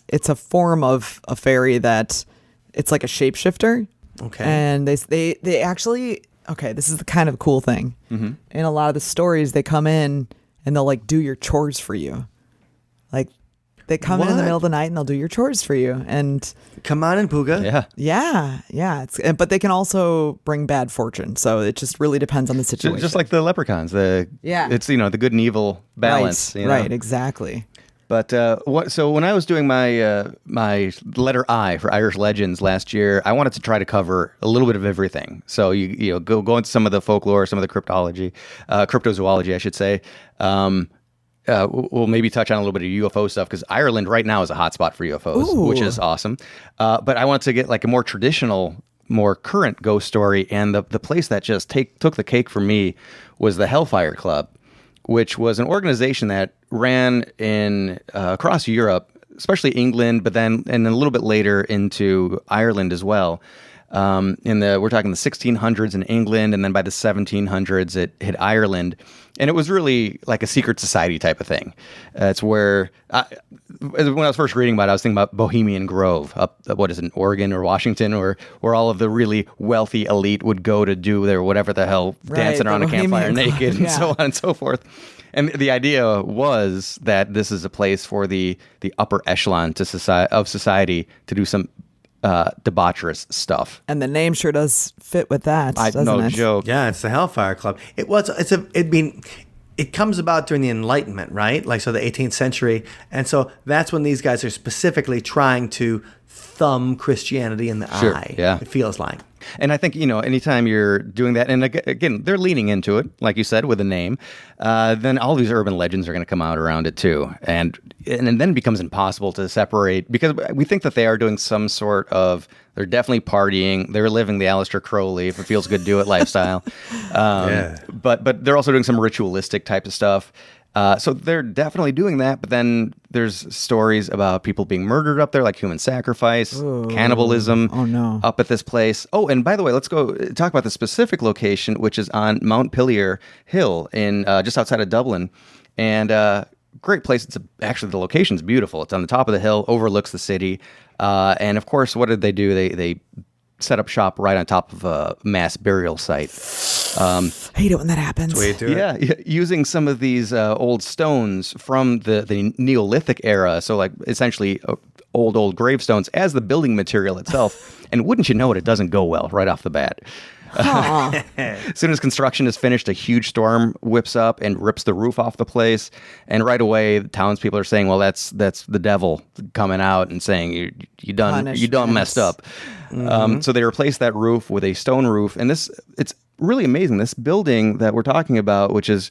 it's a form of a fairy that it's like a shapeshifter. Okay. And they actually, this is the kind of cool thing. Mm-hmm. In a lot of the stories, they come in and they'll like do your chores for you. Like they come in the middle of the night and they'll do your chores for you. And come on in, puka. yeah. But they can also bring bad fortune. So it just really depends on the situation. Just like the leprechauns. It's the good and evil balance. Right, exactly. But so when I was doing my my letter I for Irish legends last year, I wanted to try to cover a little bit of everything. So you go into some of the folklore, some of the cryptozoology, I should say. We'll maybe touch on a little bit of UFO stuff because Ireland right now is a hotspot for UFOs, which is awesome. But I wanted to get like a more traditional, more current ghost story, and the place that just took the cake for me was the Hellfire Club, which was an organization that ran in across Europe, especially England, but then and a little bit later into Ireland as well. We're talking the 1600s in England, and then by the 1700s it hit Ireland, and it was really like a secret society type of thing. It's where when I was first reading about it, I was thinking about Bohemian Grove up, what is it, in Oregon or Washington, or where all of the really wealthy elite would go to do their whatever the hell, dancing around a campfire naked and so on and so forth. And the idea was that this is a place for the upper echelon of society to do some debaucherous stuff. And the name sure does fit with that, doesn't no it? joke. Yeah, it's the Hellfire Club. It comes about during the Enlightenment, right? Like, so the 18th century. And so that's when these guys are specifically trying to thumb Christianity in the eye. Yeah. It feels like. And I think, anytime you're doing that, and again, they're leaning into it, like you said, with a name, then all these urban legends are going to come out around it too. And then it becomes impossible to separate, because we think that they are doing some sort of, they're definitely partying, they're living the Aleister Crowley, if it feels good, do it lifestyle. But they're also doing some ritualistic type of stuff. So they're definitely doing that, but then there's stories about people being murdered up there, like human sacrifice, cannibalism up at this place. Oh, and by the way, let's go talk about the specific location, which is on Mount Pillier Hill in just outside of Dublin. And great place. Actually, the location's beautiful. It's on the top of the hill, overlooks the city. And of course, what did they do? They set up shop right on top of a mass burial site. I hate it when that happens. Way to do it. Yeah, using some of these old stones from the Neolithic era, so like essentially old gravestones as the building material itself. And wouldn't you know it, it doesn't go well right off the bat. As soon as construction is finished, a huge storm whips up and rips the roof off the place. And right away, the townspeople are saying, "Well, that's the devil coming out and saying you done messed up." So they replaced that roof with a stone roof, and it's really amazing. This building that we're talking about, which is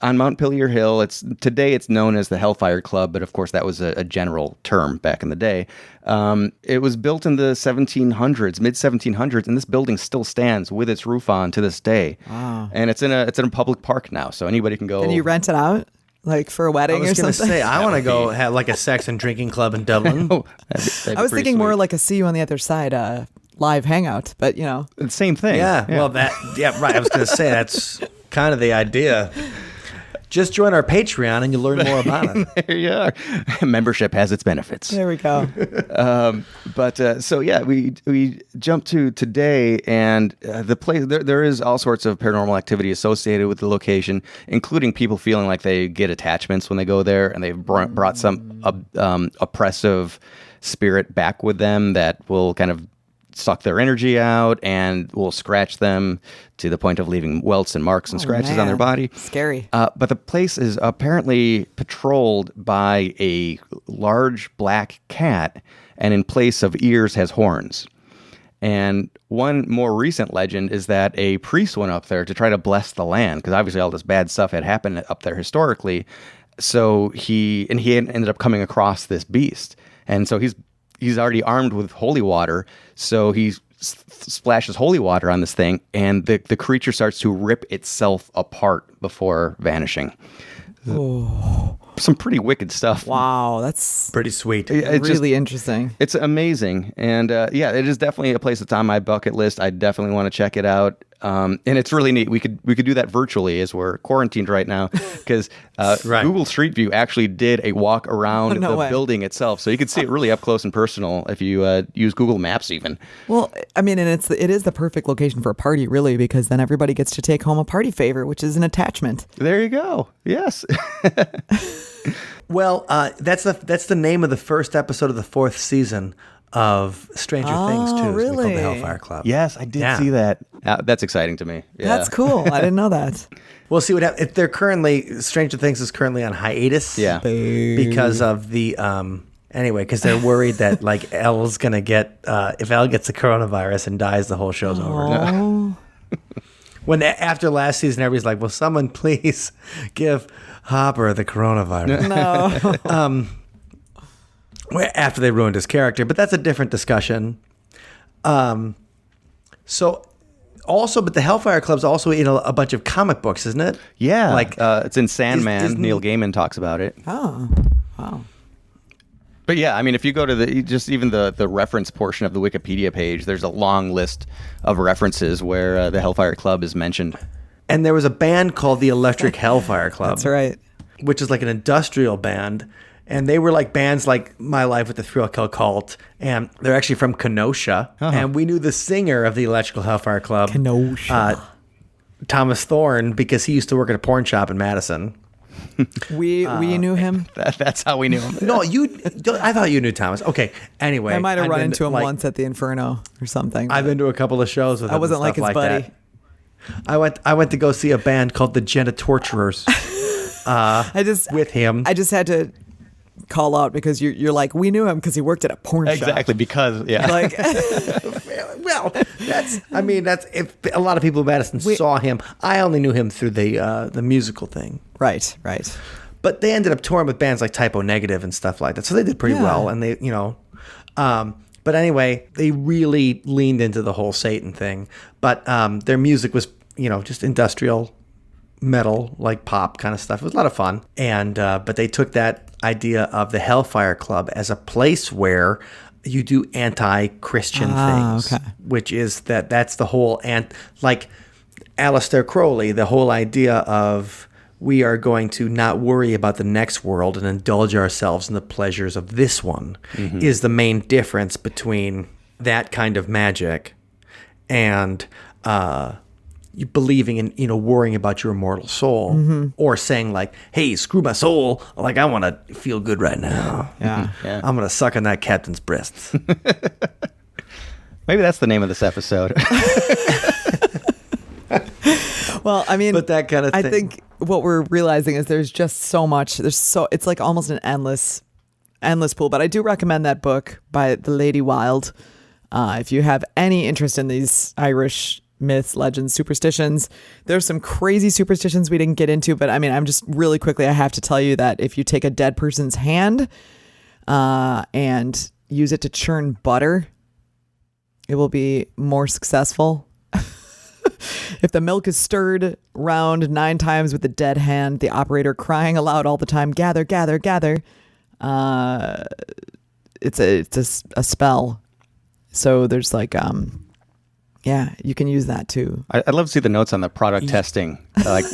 on Mount Pillier Hill, today it's known as the Hellfire Club, but of course that was a general term back in the day. It was built in the 1700s, mid 1700s, and this building still stands with its roof on to this day. Wow. And it's in a public park now, so anybody can go. Can you rent it out, like for a wedding or something? I was going to say, I want to go have like a sex and drinking club in Dublin. I was thinking more like a See You on the Other Side live hangout, but the same thing. Yeah, well, right. I was going to say that's kind of the idea. Just join our Patreon and you'll learn more about it. There you are. Membership has its benefits. There we go. So yeah, we jump to today, and the place. There is all sorts of paranormal activity associated with the location, including people feeling like they get attachments when they go there, and they've brought some oppressive spirit back with them that will kind of suck their energy out and will scratch them to the point of leaving welts and marks and scratches on their body. Scary. But the place is apparently patrolled by a large black cat, and in place of ears has horns. And one more recent legend is that a priest went up there to try to bless the land, because obviously all this bad stuff had happened up there historically. So he ended up coming across this beast. And so he's already armed with holy water, so he splashes holy water on this thing, and the creature starts to rip itself apart before vanishing. Oh. Some pretty wicked stuff. Wow, that's pretty sweet. It's really interesting. It's amazing, and it is definitely a place that's on my bucket list. I definitely want to check it out. And it's really neat. We could do that virtually as we're quarantined right now, because right. Google Street View actually did a walk around the building itself, so you could see it really up close and personal if you use Google Maps even. Well, I mean, and it is the perfect location for a party, really, because then everybody gets to take home a party favor, which is an attachment. There you go. Yes. Well, that's the name of the first episode of the 4th season of Stranger Things, too. Really? It's called the Hellfire Club. Yes, I did see that. That's exciting to me. Yeah. That's cool. I didn't know that. We'll see what happens. If they're currently, Stranger Things is currently on hiatus. Yeah. Because of the, because they're worried that like Elle's going to get, if Elle gets the coronavirus and dies, the whole show's over. When after last season, everybody's like, will someone please give Hopper the coronavirus? No. After they ruined his character, but that's a different discussion. But the Hellfire Club's also in a bunch of comic books, isn't it? Yeah, like it's in Sandman. Neil Gaiman talks about it. Oh, wow. But yeah, I mean, if you go to the reference portion of the Wikipedia page, there's a long list of references where the Hellfire Club is mentioned. And there was a band called the Electric Hellfire Club. That's right. Which is like an industrial band. And they were like bands like My Life with the Thrill Kill Cult. And they're actually from Kenosha. Uh-huh. And we knew the singer of the Electrical Hellfire Club. Kenosha. Thomas Thorne, because he used to work at a porn shop in Madison. We knew him. That's how we knew him. No, I thought you knew Thomas. Okay. Anyway, I might have run into him once at the Inferno or something. I've been to a couple of shows with him. I wasn't like his buddy. That. I went to go see a band called the Jena Torturers. With him. I just had to call out because you're like, we knew him because he worked at a porn shop. Exactly, because like, well, that's if a lot of people in Madison saw him. I only knew him through the musical thing. Right. But they ended up touring with bands like Typo Negative and stuff like that, so they did pretty well. And they, but anyway, they really leaned into the whole Satan thing. But their music was, just industrial metal, like pop kind of stuff. It was a lot of fun. And but they took that idea of the Hellfire Club as a place where you do anti-Christian things, which is that's the whole, like Aleister Crowley, the whole idea of we are going to not worry about the next world and indulge ourselves in the pleasures of this one is the main difference between that kind of magic and you believing in, worrying about your immortal soul, or saying like, hey, screw my soul, like I want to feel good right now. Yeah. I'm going to suck on that captain's breasts. Maybe that's the name of this episode. Well, I mean, But that kind of I thing. think what we're realizing is there's just so much. It's like almost an endless pool. But I do recommend that book by the Lady Wilde. If you have any interest in these Irish myths, legends, superstitions, there's some crazy superstitions we didn't get into. But I mean, I'm just really quickly, I have to tell you that if you take a dead person's hand and use it to churn butter, it will be more successful. If the milk is stirred round 9 times with the dead hand, the operator crying aloud all the time, gather, gather, gather, it's a spell. So there's like, you can use that too. I'd love to see the notes on the product testing. Like,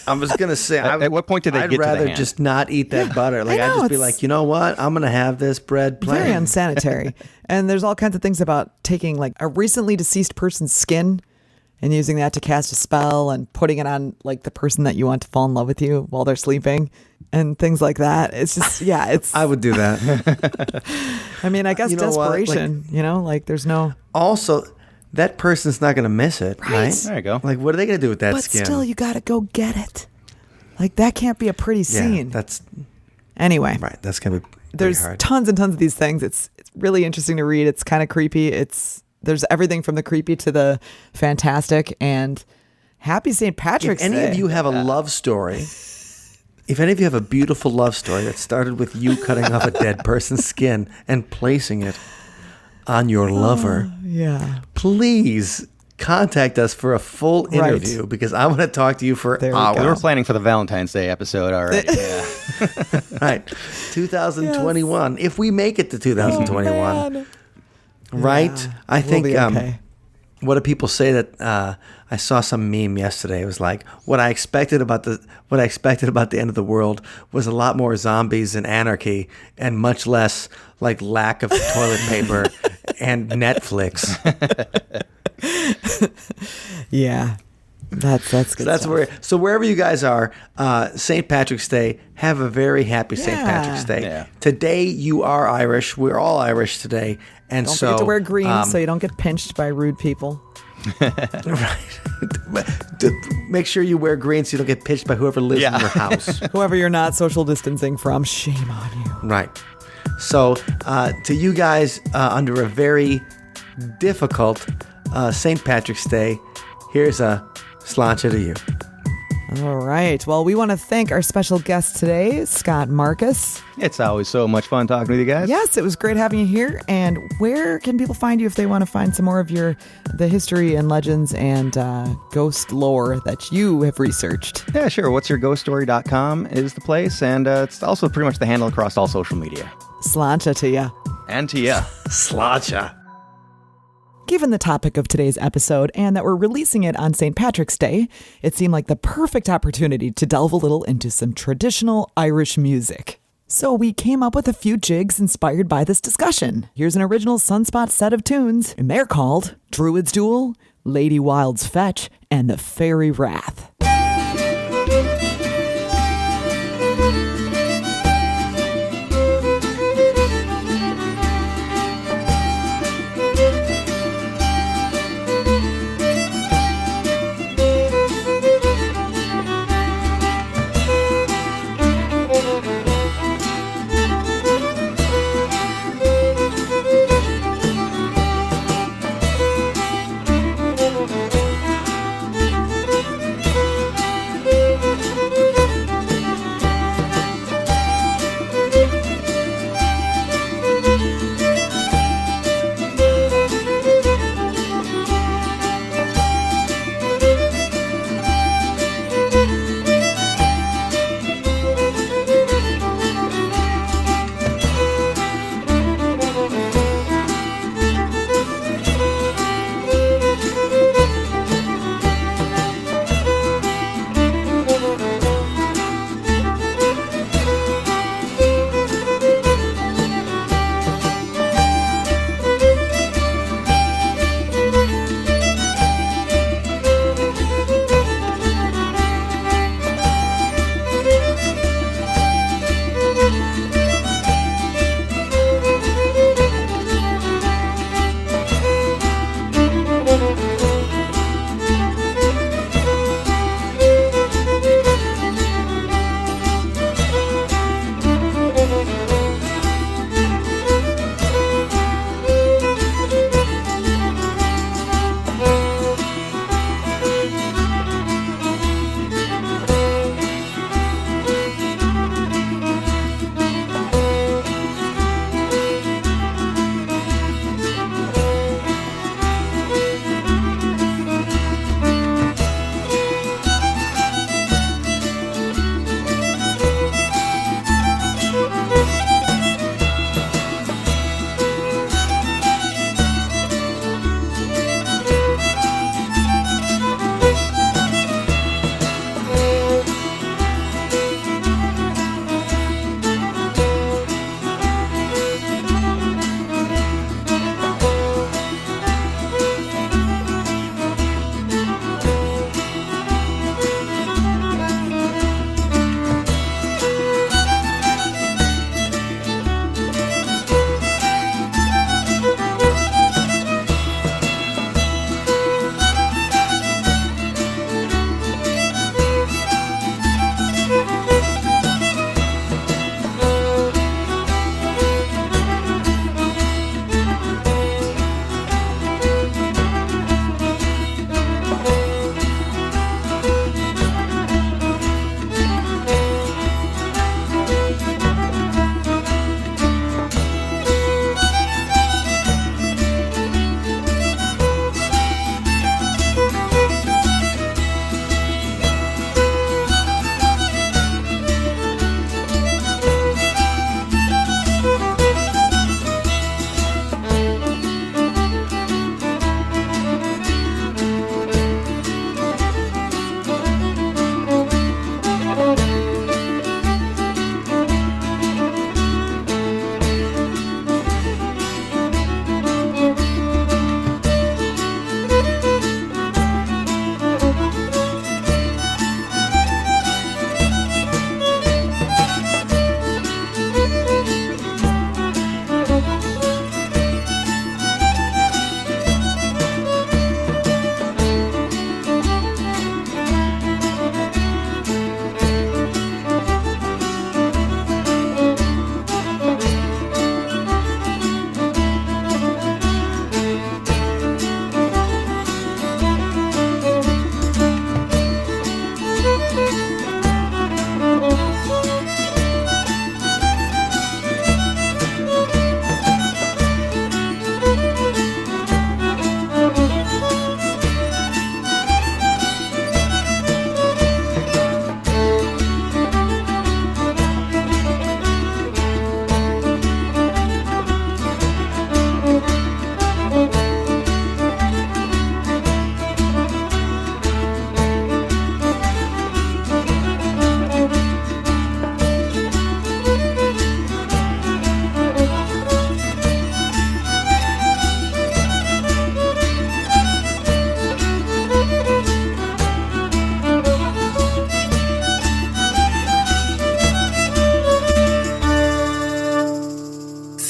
I was going to say, at what point did they I'd get to the rather hand? just not eat that butter. Like, I know, I'd just be it's- like, you know what? I'm going to have this bread plain. Very unsanitary. And there's all kinds of things about taking like a recently deceased person's skin and using that to cast a spell and putting it on like the person that you want to fall in love with you while they're sleeping and things like that. It's just, it's, I would do that. I mean, I guess You know what? Like- desperation, like there's no, Also, that person's not going to miss it, right? There you go. Like, what are they going to do with that but skin? still you got to go get it. Like that can't be a pretty yeah, scene. that's Anyway, right. That's going to be pretty there's hard. tons and tons of these things. It's really interesting to read. It's kind of creepy. There's everything from the creepy to the fantastic. And happy St. Patrick's If any Day. of you have a love story, if any of you have a beautiful love story that started with you cutting off a dead person's skin and placing it on your lover, Yeah. please contact us for a full Right. interview because I want to talk to you for There we hours. go. We're planning for the Valentine's Day episode already. Yeah. Right. 2021. If we make it to 2021. Oh, man. Right? Yeah, I we'll think be okay. what do people say that I saw some meme yesterday. It was like what I expected about the end of the world was a lot more zombies and anarchy and much less like lack of toilet paper and Netflix. Yeah. That's good. That's stuff. so wherever you guys are, St. Patrick's Day, have a very happy St. Yeah. Patrick's Day. Yeah. Today you are Irish. We're all Irish today. And Don't so forget to wear green so you don't get pinched by rude people. Right. Make sure you wear green so you don't get pitched by whoever lives in your house. Whoever you're not social distancing from, shame on you. Right. So, to you guys under a very difficult St. Patrick's Day, here's a sláinte to you. All right. Well, we want to thank our special guest today, Scott Marcus. It's always so much fun talking with you guys. Yes, it was great having you here. And where can people find you if they want to find some more of the history and legends and ghost lore that you have researched? Yeah, sure. What'syourghoststory.com is the place. And it's also pretty much the handle across all social media. Sláinte to ya. And to ya. Sláinte. Given the topic of today's episode and that we're releasing it on St. Patrick's Day, it seemed like the perfect opportunity to delve a little into some traditional Irish music. So we came up with a few jigs inspired by this discussion. Here's an original Sunspot set of tunes, and they're called Druid's Duel, Lady Wilde's Fetch, and The Fairy Wrath.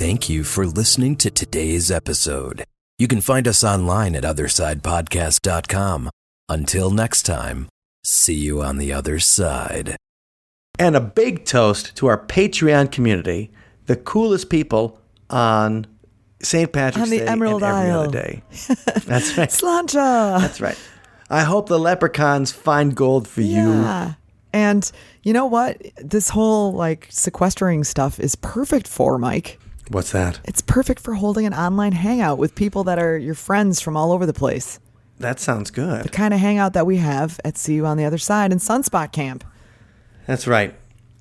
Thank you for listening to today's episode. You can find us online at othersidepodcast.com. Until next time, see you on the other side. And a big toast to our Patreon community, the coolest people on St. Patrick's On the Day Emerald and every Isle. other day. That's right. Slancha. That's right. I hope the leprechauns find gold for you. Yeah. And you know what? This whole like sequestering stuff is perfect for, Mike. What's that? It's perfect for holding an online hangout with people that are your friends from all over the place. That sounds The good. kind of hangout that we have at See You on the Other Side in Sunspot Camp. That's right.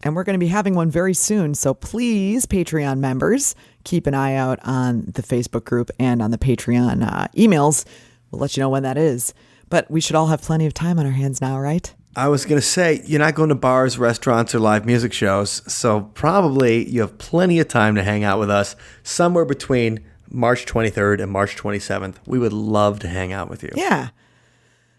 And we're going to be having one very soon. So please, Patreon members, keep an eye out on the Facebook group and on the Patreon emails. We'll let you know when that is. But we should all have plenty of time on our hands now, right? I was going to say, you're not going to bars, restaurants, or live music shows, so probably you have plenty of time to hang out with us somewhere between March 23rd and March 27th. We would love to hang out with you. Yeah.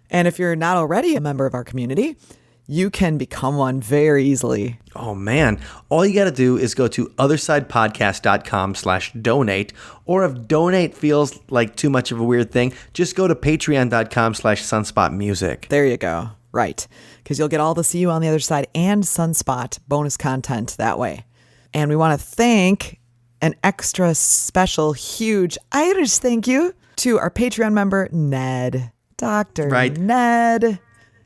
And if you're not already a member of our community, you can become one very easily. Oh, man. All you got to do is go to othersidepodcast.com/donate, or if donate feels like too much of a weird thing, just go to patreon.com/sunspotmusic. There you go. Right. Because you'll get all the See You on the Other Side and Sunspot bonus content that way. And we want to thank an extra special, huge Irish thank you to our Patreon member, Ned. Dr. Right. Ned.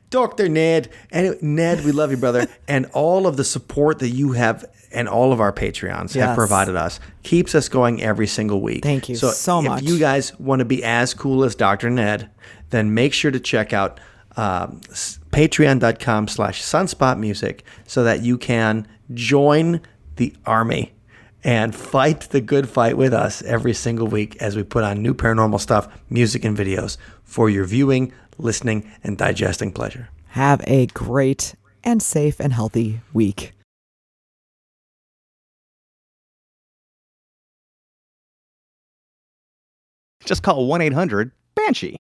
Dr. Ned. And Ned, we love you, brother. And all of the support that you have and all of our Patreons have Yes. provided us keeps us going every single week. Thank you so much. If you guys want to be as cool as Dr. Ned, then make sure to check out patreon.com/sunspotmusic so that you can join the army and fight the good fight with us every single week as we put on new paranormal stuff, music, and videos for your viewing, listening, and digesting pleasure. Have a great and safe and healthy week. Just call 1-800-BANSHEE.